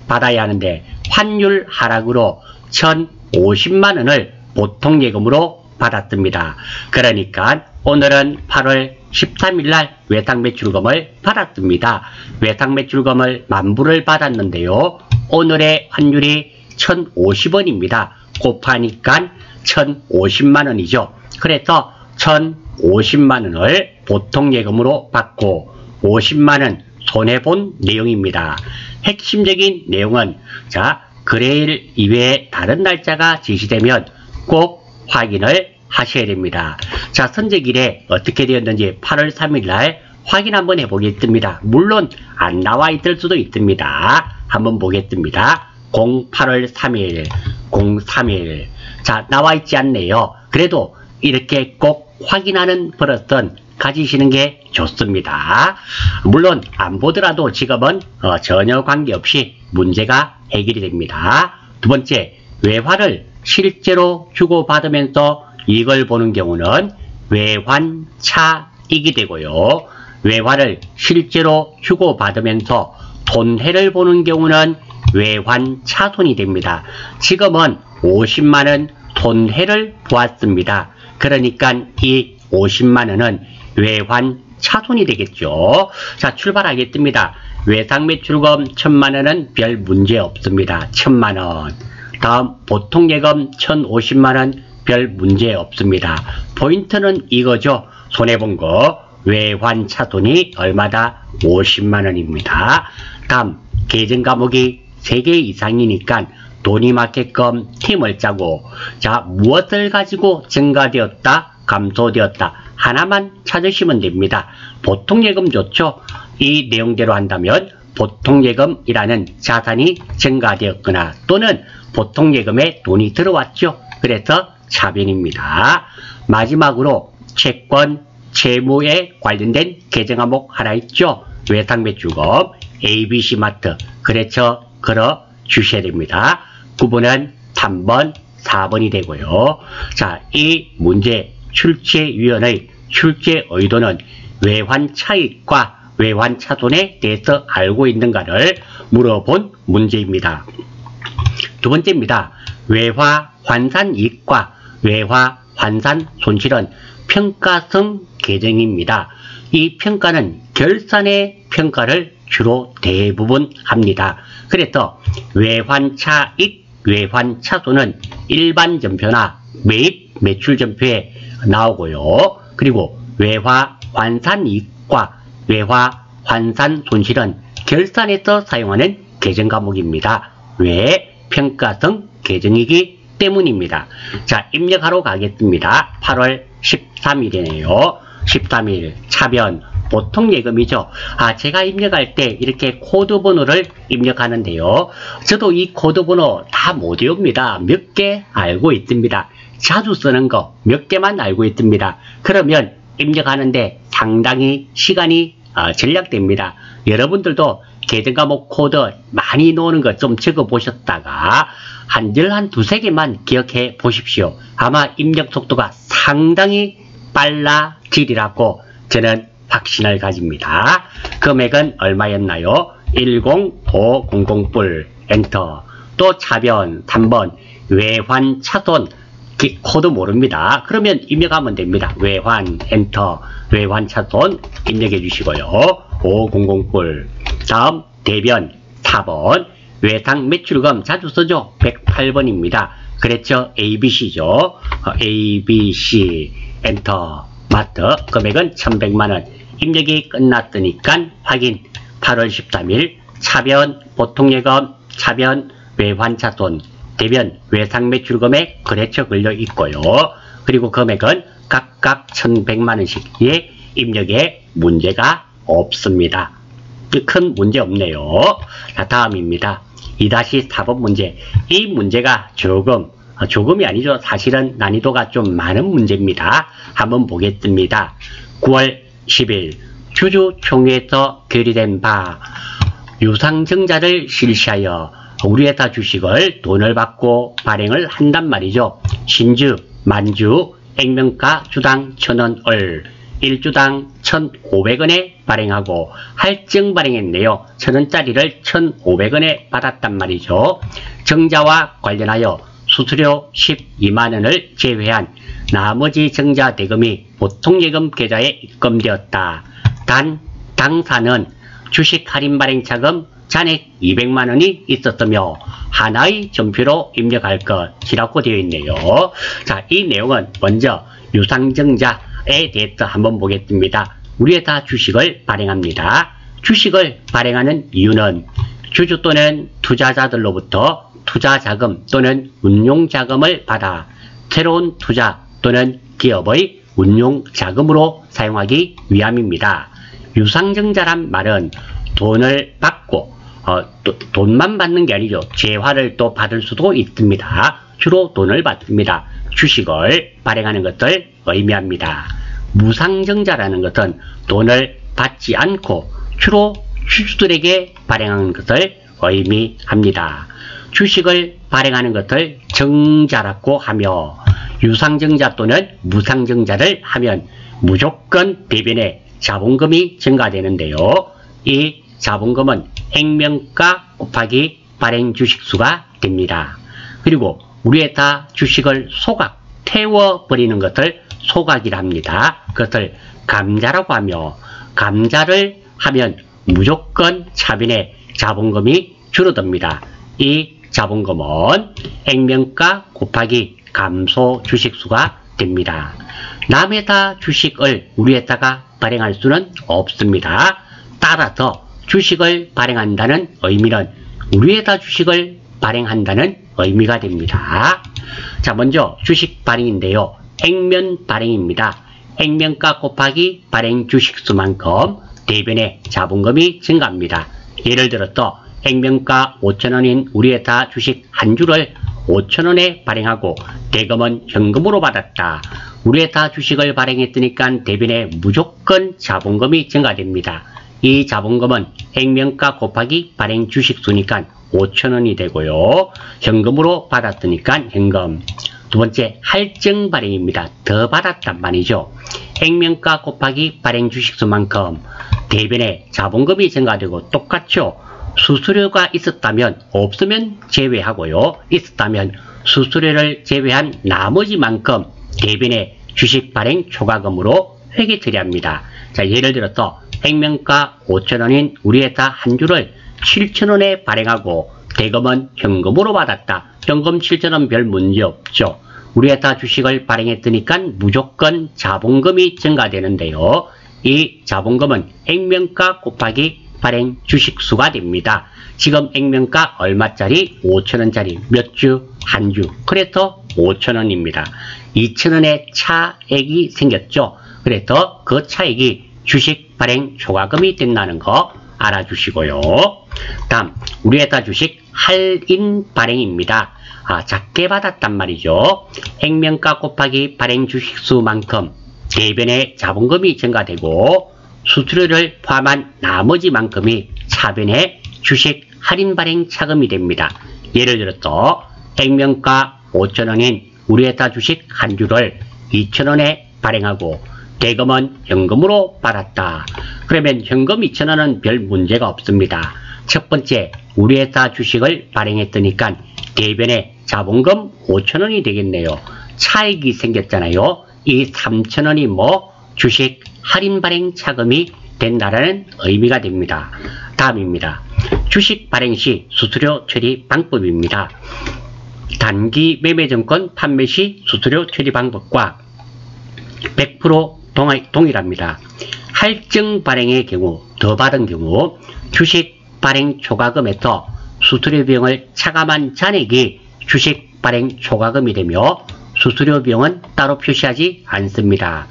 받아야 하는데 환율 하락으로 1050만원을 보통예금으로 받았습니다. 그러니까 오늘은 8월 13일날 외상매출금을 받았습니다. 외상매출금을 만불을 받았는데요. 오늘의 환율이 1050원입니다. 곱하니까 1050만원이죠. 그래서 1050만원을 보통예금으로 받고 50만원 손해본 내용입니다. 핵심적인 내용은 자 거래일 이외에 다른 날짜가 제시되면 꼭 확인을 하셔야 됩니다. 자 선적일에 어떻게 되었는지 8월 3일날 확인 한번 해보겠습니다. 물론 안 나와 있을 수도 있습니다. 한번 보겠습니다. 08월 3일 03일 자 나와 있지 않네요. 그래도 이렇게 꼭 확인하는 버릇은 가지시는 게 좋습니다. 물론 안 보더라도 지금은 전혀 관계없이 문제가 해결이 됩니다. 두 번째, 외화를 실제로 주고받으면서 이걸 보는 경우는 외환차익이 되고요. 외화를 실제로 주고받으면서 돈해를 보는 경우는 외환차손이 됩니다. 지금은 50만원 돈해를 보았습니다. 그러니까 이 50만원은 외환차손이 되겠죠. 자 출발하겠습니다. 외상매출금 1000만원은 별 문제 없습니다. 1000만원. 다음 보통예금 1050만원 별 문제 없습니다. 포인트는 이거죠. 손해본 거 외환차손이 얼마다 50만원입니다. 다음 계정 과목이 3개 이상이니까 돈이 맞게끔 팀을 짜고 자 무엇을 가지고 증가되었다 감소되었다 하나만 찾으시면 됩니다. 보통예금 좋죠. 이 내용대로 한다면 보통예금이라는 자산이 증가되었거나 또는 보통예금에 돈이 들어왔죠. 그래서 차변입니다. 마지막으로 채권, 채무에 관련된 계정 항목 하나 있죠. 외상매출금, ABC마트, 거래처 걸어 주셔야 됩니다. 9번은 3번, 4번이 되고요. 자, 이 문제 출제위원의 출제 의도는 외환 차익과 외환 차손에 대해서 알고 있는가를 물어본 문제입니다. 두 번째입니다. 외화 환산 이익과 외화 환산 손실은 평가성 계정입니다. 이 평가는 결산의 평가를 주로 대부분 합니다. 그래서 외환 차익, 외환 차손은 일반 전표나 매입 매출 전표에 나오고요. 그리고 외화 환산 이익과 외화 환산 손실은 결산에서 사용하는 계정 과목입니다. 왜? 평가성 계정이기 때문입니다. 자, 입력하러 가겠습니다. 8월 13일이네요. 13일 차변 보통예금이죠. 제가 입력할 때 이렇게 코드 번호를 입력하는데요. 저도 이 코드 번호 다 못 외웁니다. 몇 개 알고 있습니다. 자주 쓰는 거 몇 개만 알고 있습니다. 그러면 입력하는데 상당히 시간이 절약됩니다. 여러분들도 계정 과목 코드 많이 놓는 거 좀 적어 보셨다가 한 두세 개만 기억해 보십시오. 아마 입력 속도가 상당히 빨라지리라고 저는 확신을 가집니다. 금액은 얼마였나요? 10500불 엔터. 또 차변 3번 외환 차손 코드 모릅니다. 그러면 입력하면 됩니다. 외환 엔터 외환 차손 입력해 주시고요. 500불. 다음 대변 4번 외상 매출금 자주 쓰죠. 108번입니다. 그랬죠. ABC죠. ABC 엔터 마트 금액은 1100만원. 입력이 끝났으니까 확인. 8월 13일 차변 보통예금 차변 외환차손 대변 외상매출금액 거래처 걸려 있고요. 그리고 금액은 각각 1100만원씩 입력에 문제가 없습니다. 큰 문제 없네요. 자, 다음입니다. 2-4번 문제. 이 문제가 조금이 아니죠. 사실은 난이도가 좀 많은 문제입니다. 한번 보겠습니다. 9월 10일 주주총회에서 결의된 바 유상증자를 실시하여 우리 회사 주식을 돈을 받고 발행을 한단 말이죠. 신주, 만주, 액면가 주당 1000원을 1주당 1,500원에 발행하고 할증 발행했네요. 1000원짜리를 1,500원에 받았단 말이죠. 정자와 관련하여 수수료 12만원을 제외한 나머지 정자 대금이 보통예금 계좌에 입금되었다. 단 당사는 주식 할인 발행 차금 잔액 200만원이 있었으며 하나의 전표로 입력할 것이라고 되어 있네요. 자, 이 내용은 먼저 유상증자에 대해서 한번 보겠습니다. 우리 회사 주식을 발행합니다. 주식을 발행하는 이유는 주주 또는 투자자들로부터 투자자금 또는 운용자금을 받아 새로운 투자 또는 기업의 운용자금으로 사용하기 위함입니다. 유상증자란 말은 돈을 받고 돈만 받는 게 아니죠. 재화를 또 받을 수도 있습니다. 주로 돈을 받습니다. 주식을 발행하는 것을 의미합니다. 무상증자라는 것은 돈을 받지 않고 주로 주주들에게 발행하는 것을 의미합니다. 주식을 발행하는 것을 정자라고 하며 유상증자 또는 무상증자를 하면 무조건 대변에 자본금이 증가되는데요. 이 자본금은 액면가 곱하기 발행 주식수가 됩니다. 그리고 우리 회사 주식을 소각, 태워버리는 것을 소각이라 합니다. 그것을 감자라고 하며 감자를 하면 무조건 차변에 자본금이 줄어듭니다. 이 자본금은 액면가 곱하기 감소 주식수가 됩니다. 남회사 주식을 우리 회사가 발행할 수는 없습니다. 따라서 주식을 발행한다는 의미는 우리 회사 주식을 발행한다는 의미가 됩니다. 자, 먼저 주식 발행인데요. 액면 발행입니다. 액면가 곱하기 발행 주식수만큼 대변의 자본금이 증가합니다. 예를 들어서 액면가 5,000원인 우리회사 주식 한 주를 5,000원에 발행하고 대금은 현금으로 받았다. 우리회사 주식을 발행했으니까 대변에 무조건 자본금이 증가됩니다. 이 자본금은 액면가 곱하기 발행 주식수니까 5,000원이 되고요. 현금으로 받았으니까 현금. 두 번째, 할증 발행입니다. 더 받았단 말이죠. 액면가 곱하기 발행 주식수만큼 대변에 자본금이 증가되고 똑같죠. 수수료가 있었다면 없으면 제외하고요. 있었다면 수수료를 제외한 나머지만큼 대변에 주식 발행 초과금으로 회계 처리합니다. 자, 예를 들어서 액면가 5,000원인 우리회사 한 주를 7,000원에 발행하고 대금은 현금으로 받았다. 현금 7,000원 별 문제 없죠. 우리회사 주식을 발행했으니까 무조건 자본금이 증가되는데요. 이 자본금은 액면가 곱하기 발행 주식수가 됩니다. 지금 액면가 얼마짜리? 5,000원짜리 몇 주? 한 주. 그래서 5,000원입니다. 2,000원의 차액이 생겼죠. 그래서 그 차액이 주식 발행 초과금이 된다는 거 알아주시고요. 다음, 우리회사 주식 할인 발행입니다. 작게 받았단 말이죠. 액면가 곱하기 발행 주식수만큼 대변의 자본금이 증가되고 수수료를 포함한 나머지만큼이 차변의 주식 할인 발행 차금이 됩니다. 예를 들어서 액면가 5,000원인 우리회사 주식 한 주를 2,000원에 발행하고 대금은 현금으로 받았다. 그러면 현금 2,000원은 별 문제가 없습니다. 첫 번째, 우리회사 주식을 발행했으니까 대변의 자본금 5,000원이 되겠네요. 차익이 생겼잖아요. 이 3,000원이 주식 할인 발행 차금이 된다는 의미가 됩니다. 다음입니다. 주식 발행 시 수수료 처리 방법입니다. 단기 매매증권 판매 시 수수료 처리 방법과 100% 동일합니다. 할증 발행의 경우, 더 받은 경우 주식 발행 초과금에서 수수료 비용을 차감한 잔액이 주식 발행 초과금이 되며 수수료 비용은 따로 표시하지 않습니다.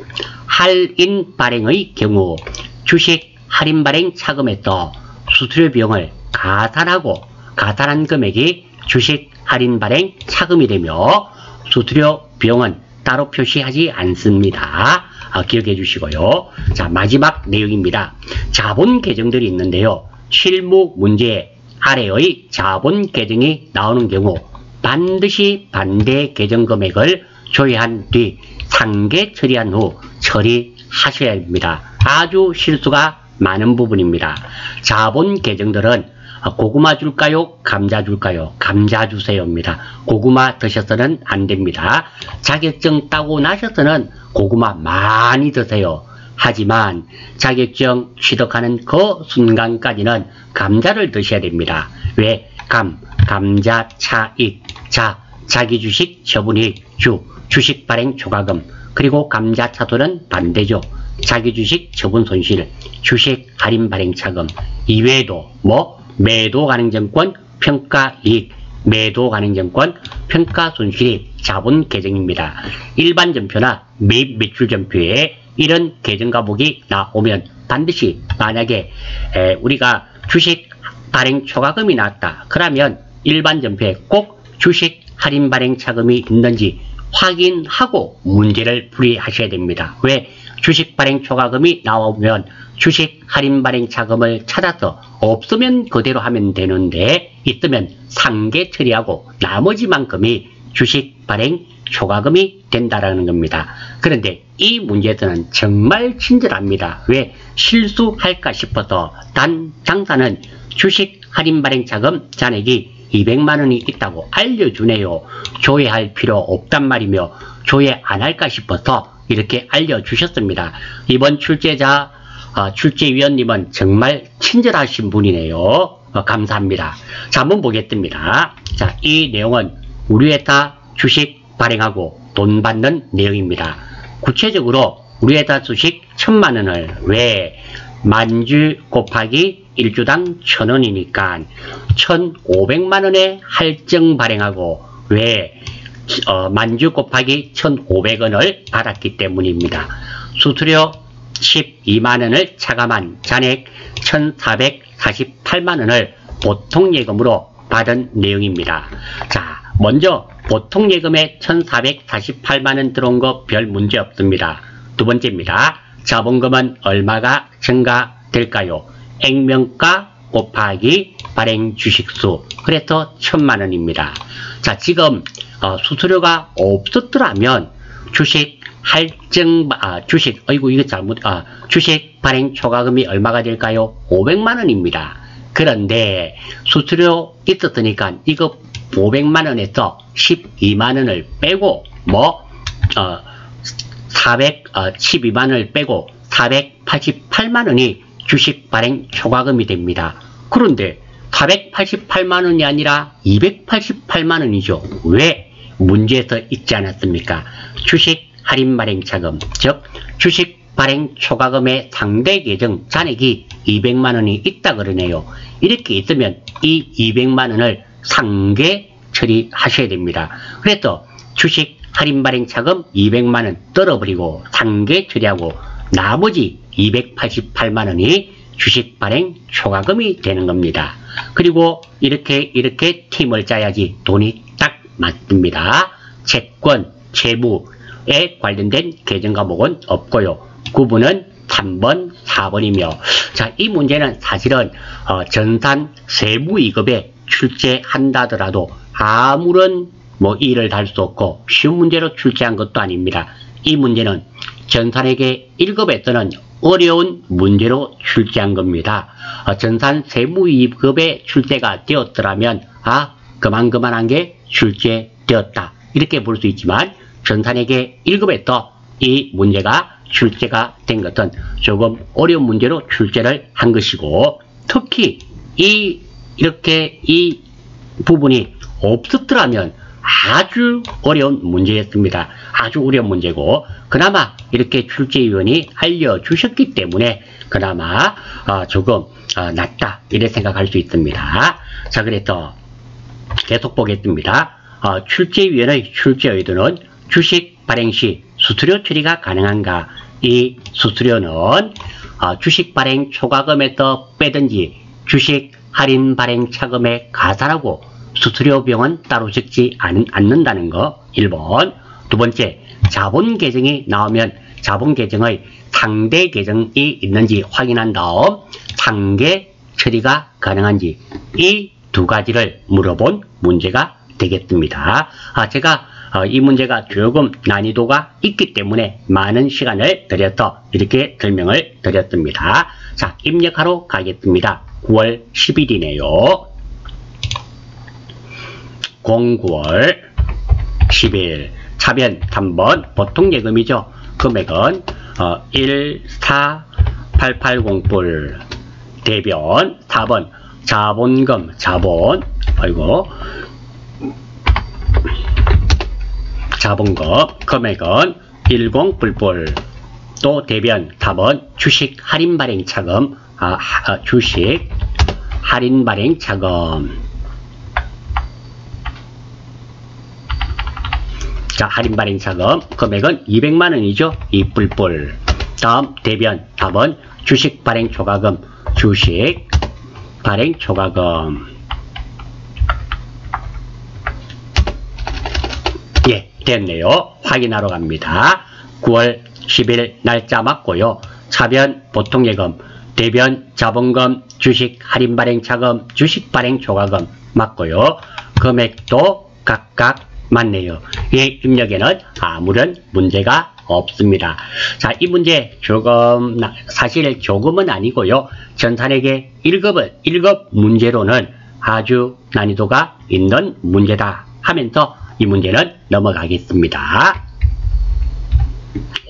할인 발행의 경우 주식 할인 발행 차금에서 수수료 비용을 가산한 금액이 주식 할인 발행 차금이 되며 수수료 비용은 따로 표시하지 않습니다. 기억해 주시고요. 자, 마지막 내용입니다. 자본 계정들이 있는데요. 실무 문제 아래의 자본 계정이 나오는 경우 반드시 반대 계정 금액을 조회한 뒤 상계 처리한 후 처리하셔야 합니다. 아주 실수가 많은 부분입니다. 자본 계정들은 고구마 줄까요? 감자 줄까요? 감자 주세요입니다. 고구마 드셔서는 안 됩니다. 자격증 따고 나셔서는 고구마 많이 드세요. 하지만 자격증 취득하는 그 순간까지는 감자를 드셔야 됩니다. 왜? 감자 차익, 자기 주식 처분이익, 주식 발행 초과금, 그리고 감자 차도는 반대죠. 자기 주식 처분 손실, 주식 할인 발행 차금, 이외에도 매도 가능증권 평가이익, 매도 가능증권 평가 손실이 자본 계정입니다. 일반 전표나 매입 매출 전표에 이런 계정 과목이 나오면 반드시 만약에 우리가 주식 발행 초과금이 나왔다. 그러면 일반 전표에 꼭 주식 할인 발행 차금이 있는지 확인하고 문제를 풀이하셔야 됩니다. 왜? 주식 발행 초과금이 나오면 주식 할인 발행 차금을 찾아서 없으면 그대로 하면 되는데 있으면 상계 처리하고 나머지만큼이 주식 발행 초과금이 된다라는 겁니다. 그런데 이 문제에서는 정말 친절합니다. 왜? 실수할까 싶어서 단 장사는 주식 할인 발행 차금 잔액이 200만원이 있다고 알려주네요. 조회할 필요 없단 말이며 조회 안 할까 싶어서 이렇게 알려주셨습니다. 이번 출제위원님은 정말 친절하신 분이네요. 감사합니다. 자, 한번 보겠습니다. 자, 이 내용은 우리 회사 주식 발행하고 돈 받는 내용입니다. 구체적으로 우리 회사 주식 1,000만원을 왜 만주 곱하기 1주당 1,000원이니까 1,500만원의 할증 발행하고 왜 만주 곱하기 1,500원을 받았기 때문입니다. 수수료 12만원을 차감한 잔액 1,448만원을 보통예금으로 받은 내용입니다. 자, 먼저 보통예금에 1,448만원 들어온 거 별 문제 없습니다. 두 번째입니다. 자본금은 얼마가 증가될까요? 액면가 곱하기 발행 주식수, 그래서 1,000만원입니다. 자, 지금 수수료가 없었더라면 주식 주식 발행 초과금이 얼마가 될까요? 500만원입니다. 그런데 수수료 있었으니까 이거 500만원에서 12만원을 빼고 12만원을 빼고 488만원이 주식 발행 초과금이 됩니다. 그런데 488만원이 아니라 288만원이죠. 왜? 문제에서 있지 않았습니까? 주식 할인 발행 차금, 즉 주식 발행 초과금의 상대 계정 잔액이 200만원이 있다 그러네요. 이렇게 있으면 이 200만원을 상계 처리하셔야 됩니다. 그래서 주식 할인 발행 차금 200만원 떨어버리고 상계 처리하고 나머지 288만원이 주식 발행 초과금이 되는 겁니다. 그리고 이렇게 팀을 짜야지 돈이 딱 맞습니다. 채권, 채무에 관련된 계정 과목은 없고요. 구분은 3번, 4번이며, 자, 이 문제는 사실은 전산 세무이급에 출제한다더라도 아무런 일을 달 수 없고 쉬운 문제로 출제한 것도 아닙니다. 이 문제는 전산회계 1급에서는 어려운 문제로 출제한 겁니다. 전산 세무이급에 출제가 되었더라면 그만한 게 출제되었다, 이렇게 볼 수 있지만 전산회계 1급에서 이 문제가 출제가 된 것은 조금 어려운 문제로 출제를 한 것이고, 특히 이 부분이 없었더라면 아주 어려운 문제였습니다. 아주 어려운 문제고, 그나마 이렇게 출제위원이 알려주셨기 때문에 그나마 조금 낫다, 이렇게 생각할 수 있습니다. 자, 그래서 계속 보겠습니다. 출제위원의 출제 의도는 주식 발행 시 수수료 처리가 가능한가? 이 수수료는 주식 발행 초과금에서 빼든지 주식 할인 발행 차금에 가산하고 수수료 비용은 따로 적지 않는다는 거 1번. 두 번째, 자본 계정이 나오면 자본 계정의 상대 계정이 있는지 확인한 다음 상계 처리가 가능한지, 이 두 가지를 물어본 문제가 되겠습니다. 제가 이 문제가 조금 난이도가 있기 때문에 많은 시간을 들여서 이렇게 설명을 드렸습니다. 자, 입력하러 가겠습니다. 9월 10일이네요. 09월 10일. 차변 3번 보통예금이죠. 금액은 14880불. 대변 4번 자본금 자본금 금액은 10불. 또 대변 4번 주식 할인 발행 차금, 주식 할인 발행 차금. 자, 할인 발행 차금 금액은 200만원이죠. 2불. 다음 대변 4번 주식 발행 초과금, 주식 발행 초과금. 예, 됐네요. 확인하러 갑니다. 9월 10일 날짜 맞고요. 차변 보통예금, 대변 자본금, 주식 할인 발행 차금, 주식 발행 초과금 맞고요. 금액도 각각 맞네요. 이 입력에는 아무런 문제가 없습니다. 자, 이 문제 사실 조금은 아니고요. 전산회계 1급 문제로는 아주 난이도가 있는 문제다 하면서 이 문제는 넘어가겠습니다.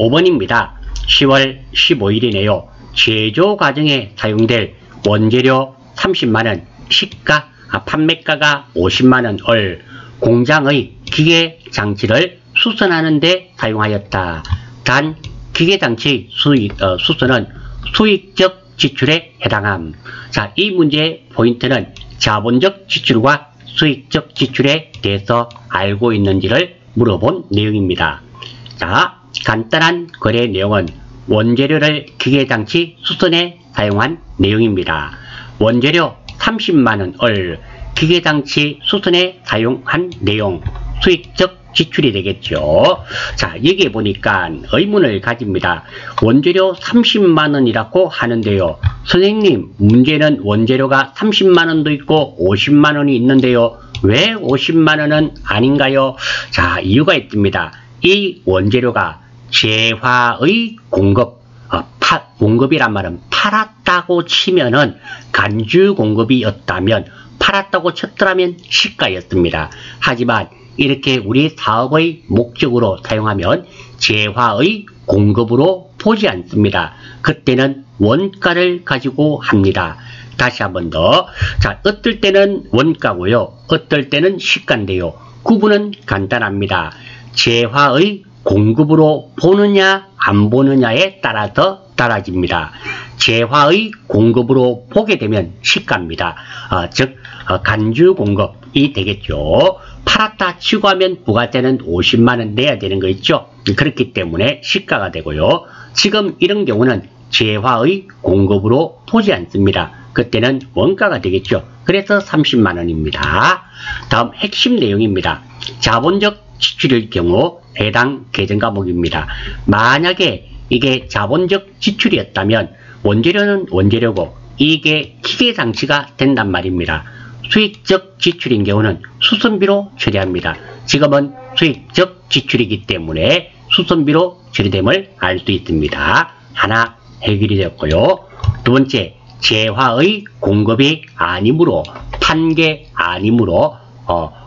5번입니다. 10월 15일이네요. 제조 과정에 사용될 원재료 30만원, 시가, 판매가가 50만원을 공장의 기계 장치를 수선하는 데 사용하였다. 단 기계 장치 수선은 수익적 지출에 해당함. 자, 이 문제의 포인트는 자본적 지출과 수익적 지출에 대해서 알고 있는지를 물어본 내용입니다. 자, 간단한 거래 내용은 원재료를 기계장치 수선에 사용한 내용입니다. 원재료 30만원을 기계장치 수선에 사용한 내용, 수익적 지출이 되겠죠. 자, 여기에 보니까 의문을 가집니다. 원재료 30만원이라고 하는데요. 선생님, 문제는 원재료가 30만원도 있고 50만원이 있는데요. 왜 50만원은 아닌가요? 자, 이유가 있습니다. 이 원재료가 재화의 공급, 공급이란 말은 팔았다고 치면은 간주 공급이었다면, 팔았다고 쳤더라면 시가였습니다. 하지만 이렇게 우리 사업의 목적으로 사용하면 재화의 공급으로 보지 않습니다. 그때는 원가를 가지고 합니다. 다시 한 번 더. 자, 어떨 때는 원가고요. 어떨 때는 시가인데요. 구분은 간단합니다. 재화의 공급으로 보느냐 안 보느냐에 따라서 달라집니다. 재화의 공급으로 보게 되면 시가입니다. 즉 간주 공급이 되겠죠. 팔았다 치고 하면 부가세는 50만원 내야 되는 거 있죠. 그렇기 때문에 시가가 되고요. 지금 이런 경우는 재화의 공급으로 보지 않습니다. 그때는 원가가 되겠죠. 그래서 30만원입니다. 다음 핵심 내용입니다. 자본적 지출일 경우 해당 계정 과목입니다. 만약에 이게 자본적 지출이었다면 원재료는 원재료고 이게 기계장치가 된단 말입니다. 수익적 지출인 경우는 수선비로 처리합니다. 지금은 수익적 지출이기 때문에 수선비로 처리됨을 알 수 있습니다. 하나 해결이 되었고요. 두 번째, 재화의 공급이 아니므로, 판게 아니므로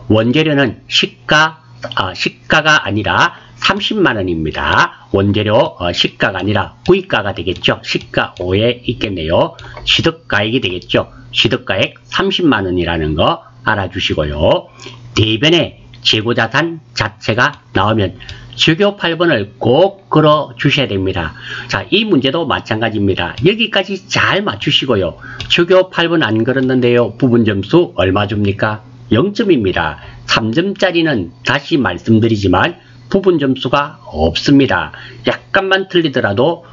원재료는 시가가 아니라 30만원입니다. 원재료 시가가 아니라 구입가가 되겠죠. 시가 5에 있겠네요. 취득가액이 되겠죠. 취득가액 30만원이라는 거 알아주시고요. 대변에 재고자산 자체가 나오면 주교 8번을 꼭 걸어 주셔야 됩니다. 자, 이 문제도 마찬가지입니다. 여기까지 잘 맞추시고요. 주교 8번 안 걸었는데요. 부분 점수 얼마 줍니까? 0점입니다. 3점짜리는 다시 말씀드리지만 부분 점수가 없습니다. 약간만 틀리더라도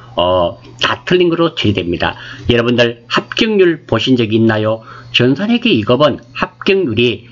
다 틀린 거로 처리됩니다. 여러분들 합격률 보신 적이 있나요? 전산회계 2급은 합격률이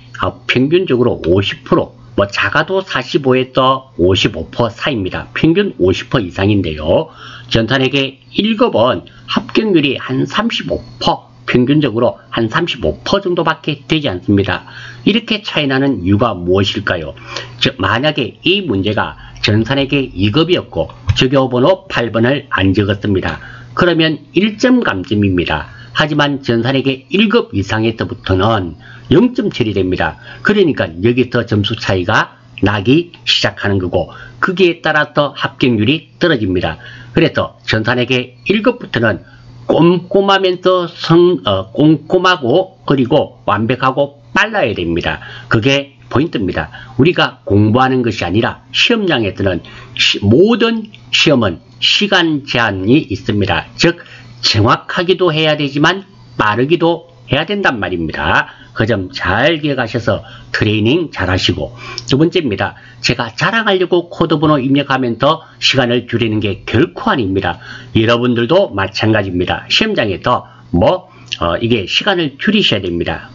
평균적으로 50%, 뭐 작아도 45에서 55% 사이입니다. 평균 50% 이상인데요. 전산회계 1급은 합격률이 한 35%, 평균적으로 한 35% 정도밖에 되지 않습니다. 이렇게 차이 나는 이유가 무엇일까요? 즉, 만약에 이 문제가 전산회계 2급이었고 주교번호 8번을 안 적었습니다. 그러면 1점 감점입니다. 하지만 전산회계 1급 이상에서부터는 0점 처리됩니다. 그러니까 여기서 점수 차이가 나기 시작하는 거고 거기에 따라서 합격률이 떨어집니다. 그래서 전산회계 1급부터는 꼼꼼하면서 꼼꼼하고 그리고 완벽하고 빨라야 됩니다. 그게 포인트입니다. 우리가 공부하는 것이 아니라 시험장에서는 모든 시험은 시간 제한이 있습니다. 즉 정확하기도 해야 되지만 빠르기도 해야 된단 말입니다. 그 점 잘 기억하셔서 트레이닝 잘 하시고, 두 번째입니다. 제가 자랑하려고 코드번호 입력하면서 시간을 줄이는 게 결코 아닙니다. 여러분들도 마찬가지입니다. 시험장에서 이게 시간을 줄이셔야 됩니다.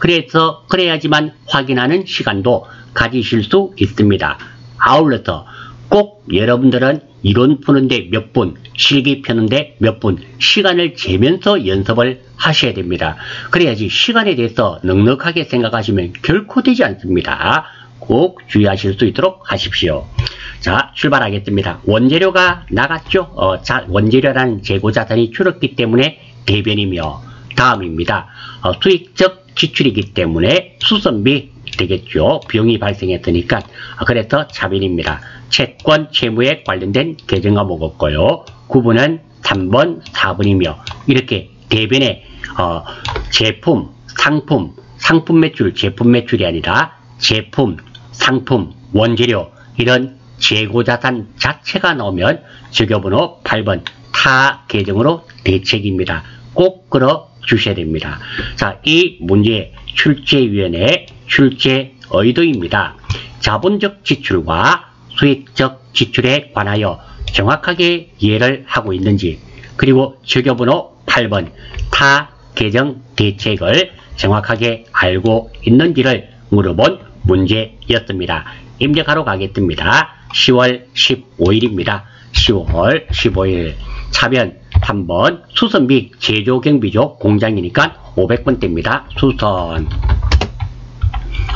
그래야지만 확인하는 시간도 가지실 수 있습니다. 아울러서 꼭 여러분들은 이론 푸는데 몇 분, 실기 펴는데 몇 분, 시간을 재면서 연습을 하셔야 됩니다. 그래야지 시간에 대해서 넉넉하게 생각하시면 결코 되지 않습니다. 꼭 주의하실 수 있도록 하십시오. 자, 출발하겠습니다. 원재료가 나갔죠? 원재료라는 재고자산이 줄었기 때문에 대변이며, 다음입니다. 수익적 지출이기 때문에 수선비 되겠죠. 비용이 발생했으니까. 그래서 자변입니다. 채권, 채무에 관련된 계정 과목 없고요. 구분은 3번, 4번이며 이렇게 대변에 제품, 상품 매출, 제품 매출이 아니라 제품, 상품, 원재료 이런 재고자산 자체가 나오면 주교번호 8번 타 계정으로 대책입니다. 꼭 끌어 주셔야 됩니다. 자, 이 문제의 출제위원회 출제 의도입니다. 자본적 지출과 수익적 지출에 관하여 정확하게 이해를 하고 있는지, 그리고 적요번호 8번 타 개정 대책을 정확하게 알고 있는지를 물어본 문제였습니다. 입력하러 가겠습니다. 10월 15일입니다. 10월 15일 차변 3번 수선 및 제조 경비조 공장이니까 500번대입니다. 수선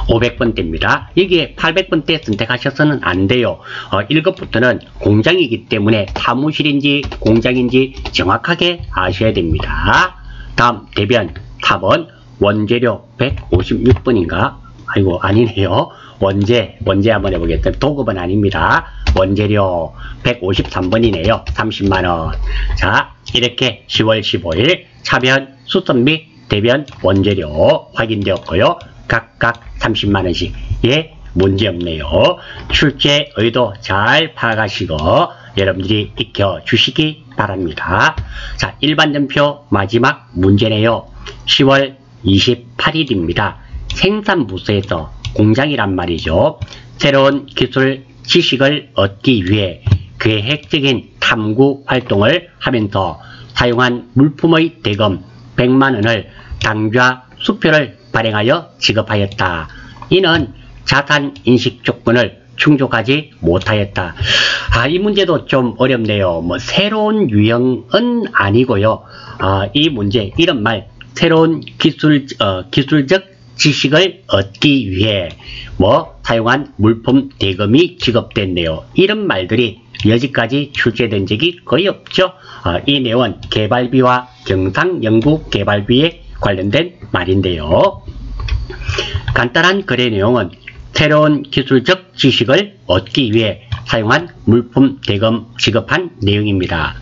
500번대입니다. 여기에 800번대 선택하셔서는 안 돼요. 1급부터는 공장이기 때문에 사무실인지 공장인지 정확하게 아셔야 됩니다. 다음 대변 4번 원재료 156번인가? 아이고 아니네요. 원재 한번 해보겠습니다. 도급은 아닙니다. 원재료 153번이네요. 30만원. 자, 이렇게 10월 15일 차변 수선 및 대변 원재료 확인되었고요. 각각 30만원씩. 예, 문제없네요. 출제 의도 잘 파악하시고 여러분들이 익혀주시기 바랍니다. 자, 일반전표 마지막 문제네요. 10월 28일입니다. 생산부서에서 공장이란 말이죠. 새로운 기술 지식을 얻기 위해 계획적인 탐구 활동을 하면서 사용한 물품의 대금 100만원을 당좌 수표를 발행하여 지급하였다. 이는 자산인식 조건을 충족하지 못하였다. 이 문제도 좀 어렵네요. 새로운 유형은 아니고요. 이 문제, 이런 말, 새로운 기술적 지식을 얻기 위해 사용한 물품 대금이 지급됐네요. 이런 말들이 여지까지 출제된 적이 거의 없죠. 이 내용은 개발비와 경상연구개발비에 관련된 말인데요. 간단한 거래 내용은 새로운 기술적 지식을 얻기 위해 사용한 물품 대금 지급한 내용입니다.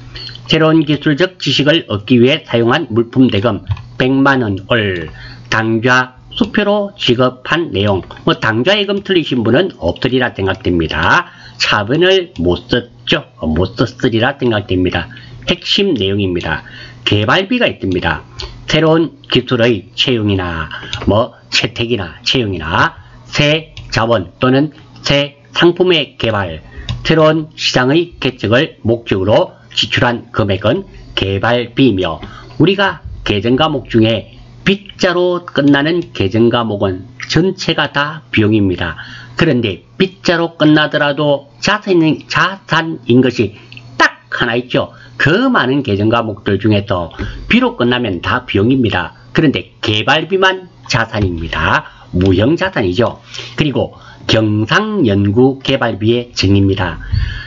새로운 기술적 지식을 얻기 위해 사용한 물품 대금 100만원을 당좌 수표로 지급한 내용. 당좌예금 틀리신 분은 없으리라 생각됩니다. 차변을 못 썼죠. 못 썼으리라 생각됩니다. 핵심 내용입니다. 개발비가 있습니다. 새로운 기술의 채용이나 채택이나 채용이나 새 자원 또는 새 상품의 개발, 새로운 시장의 개척을 목적으로 지출한 금액은 개발비이며, 우리가 계정과목 중에 빗자로 끝나는 계정과목은 전체가 다 비용입니다. 그런데 빗자로 끝나더라도 자산인 것이 딱 하나 있죠. 그 많은 계정과목들 중에서 비로 끝나면 다 비용입니다. 그런데 개발비만 자산입니다. 무형자산이죠. 그리고 경상연구개발비의 증입니다.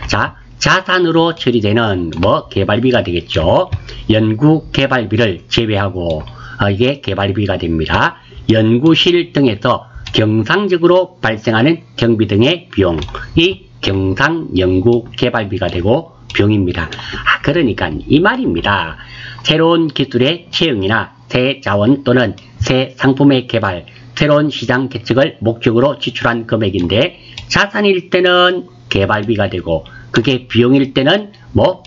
자, 자산으로 처리되는 개발비가 되겠죠. 연구개발비를 제외하고 이게 개발비가 됩니다. 연구실 등에서 경상적으로 발생하는 경비 등의 비용이 경상연구개발비가 되고 비용입니다. 그러니까 이 말입니다. 새로운 기술의 채용이나 새 자원 또는 새 상품의 개발, 새로운 시장 개척을 목적으로 지출한 금액인데, 자산일 때는 개발비가 되고 그게 비용일 때는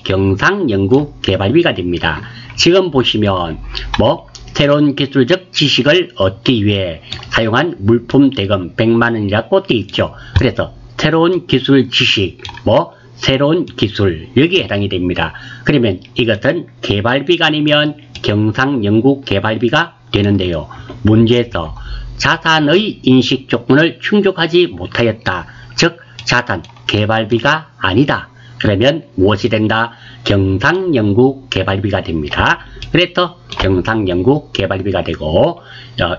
경상연구개발비가 됩니다. 지금 보시면 새로운 기술적 지식을 얻기 위해 사용한 물품 대금 100만원이라고 되어 있죠. 그래서 새로운 기술 지식, 새로운 기술, 여기에 해당이 됩니다. 그러면 이것은 개발비가 아니면 경상연구개발비가 되는데요. 문제에서 자산의 인식 조건을 충족하지 못하였다. 즉 자산, 개발비가 아니다. 그러면 무엇이 된다? 경상연구개발비가 됩니다. 그래서 경상연구개발비가 되고,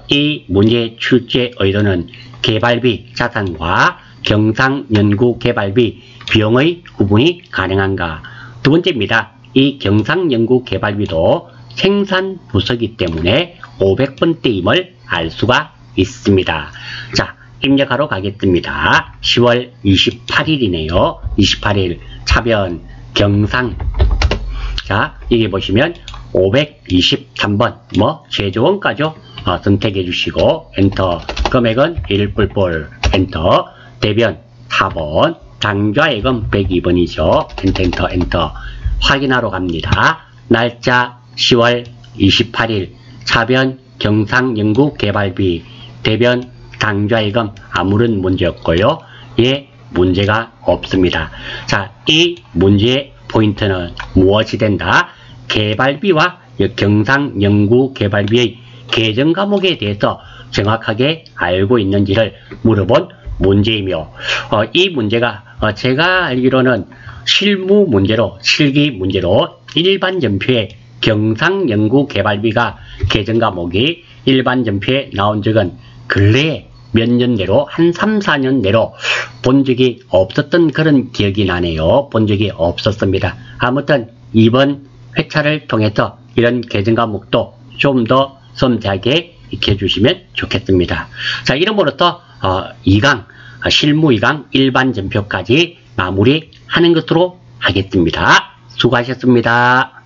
이 문제의 출제 의도는 개발비 자산과 경상연구개발비 비용의 구분이 가능한가. 두 번째입니다. 이 경상연구개발비도 생산부서이기 때문에 500번대임을 알 수가 있습니다. 자, 입력하러 가겠습니다. 10월 28일이네요. 28일 차변 경상. 자, 여기 보시면 523번 제조원가죠. 선택해 주시고 엔터. 금액은 1뿔뿔 엔터. 대변 4번 당좌예금 102번이죠. 엔터. 확인하러 갑니다. 날짜 10월 28일 차변 경상연구개발비 대변 당좌예금 아무런 문제 없고요. 예, 문제가 없습니다. 자, 이 문제의 포인트는 무엇이 된다? 개발비와 경상연구개발비의 계정 과목에 대해서 정확하게 알고 있는지를 물어본 문제이며, 이 문제가 제가 알기로는 실무 문제로, 실기 문제로 일반 전표에 경상연구개발비가 계정 과목이 일반 전표에 나온 적은 근래에 몇 년 내로 한 3, 4년 내로 본 적이 없었던 그런 기억이 나네요. 본 적이 없었습니다. 아무튼 이번 회차를 통해서 이런 계정 과목도 좀 더 섬세하게 익혀 주시면 좋겠습니다. 자, 이름으로부터 2강 실무 2강 일반 전표까지 마무리하는 것으로 하겠습니다. 수고하셨습니다.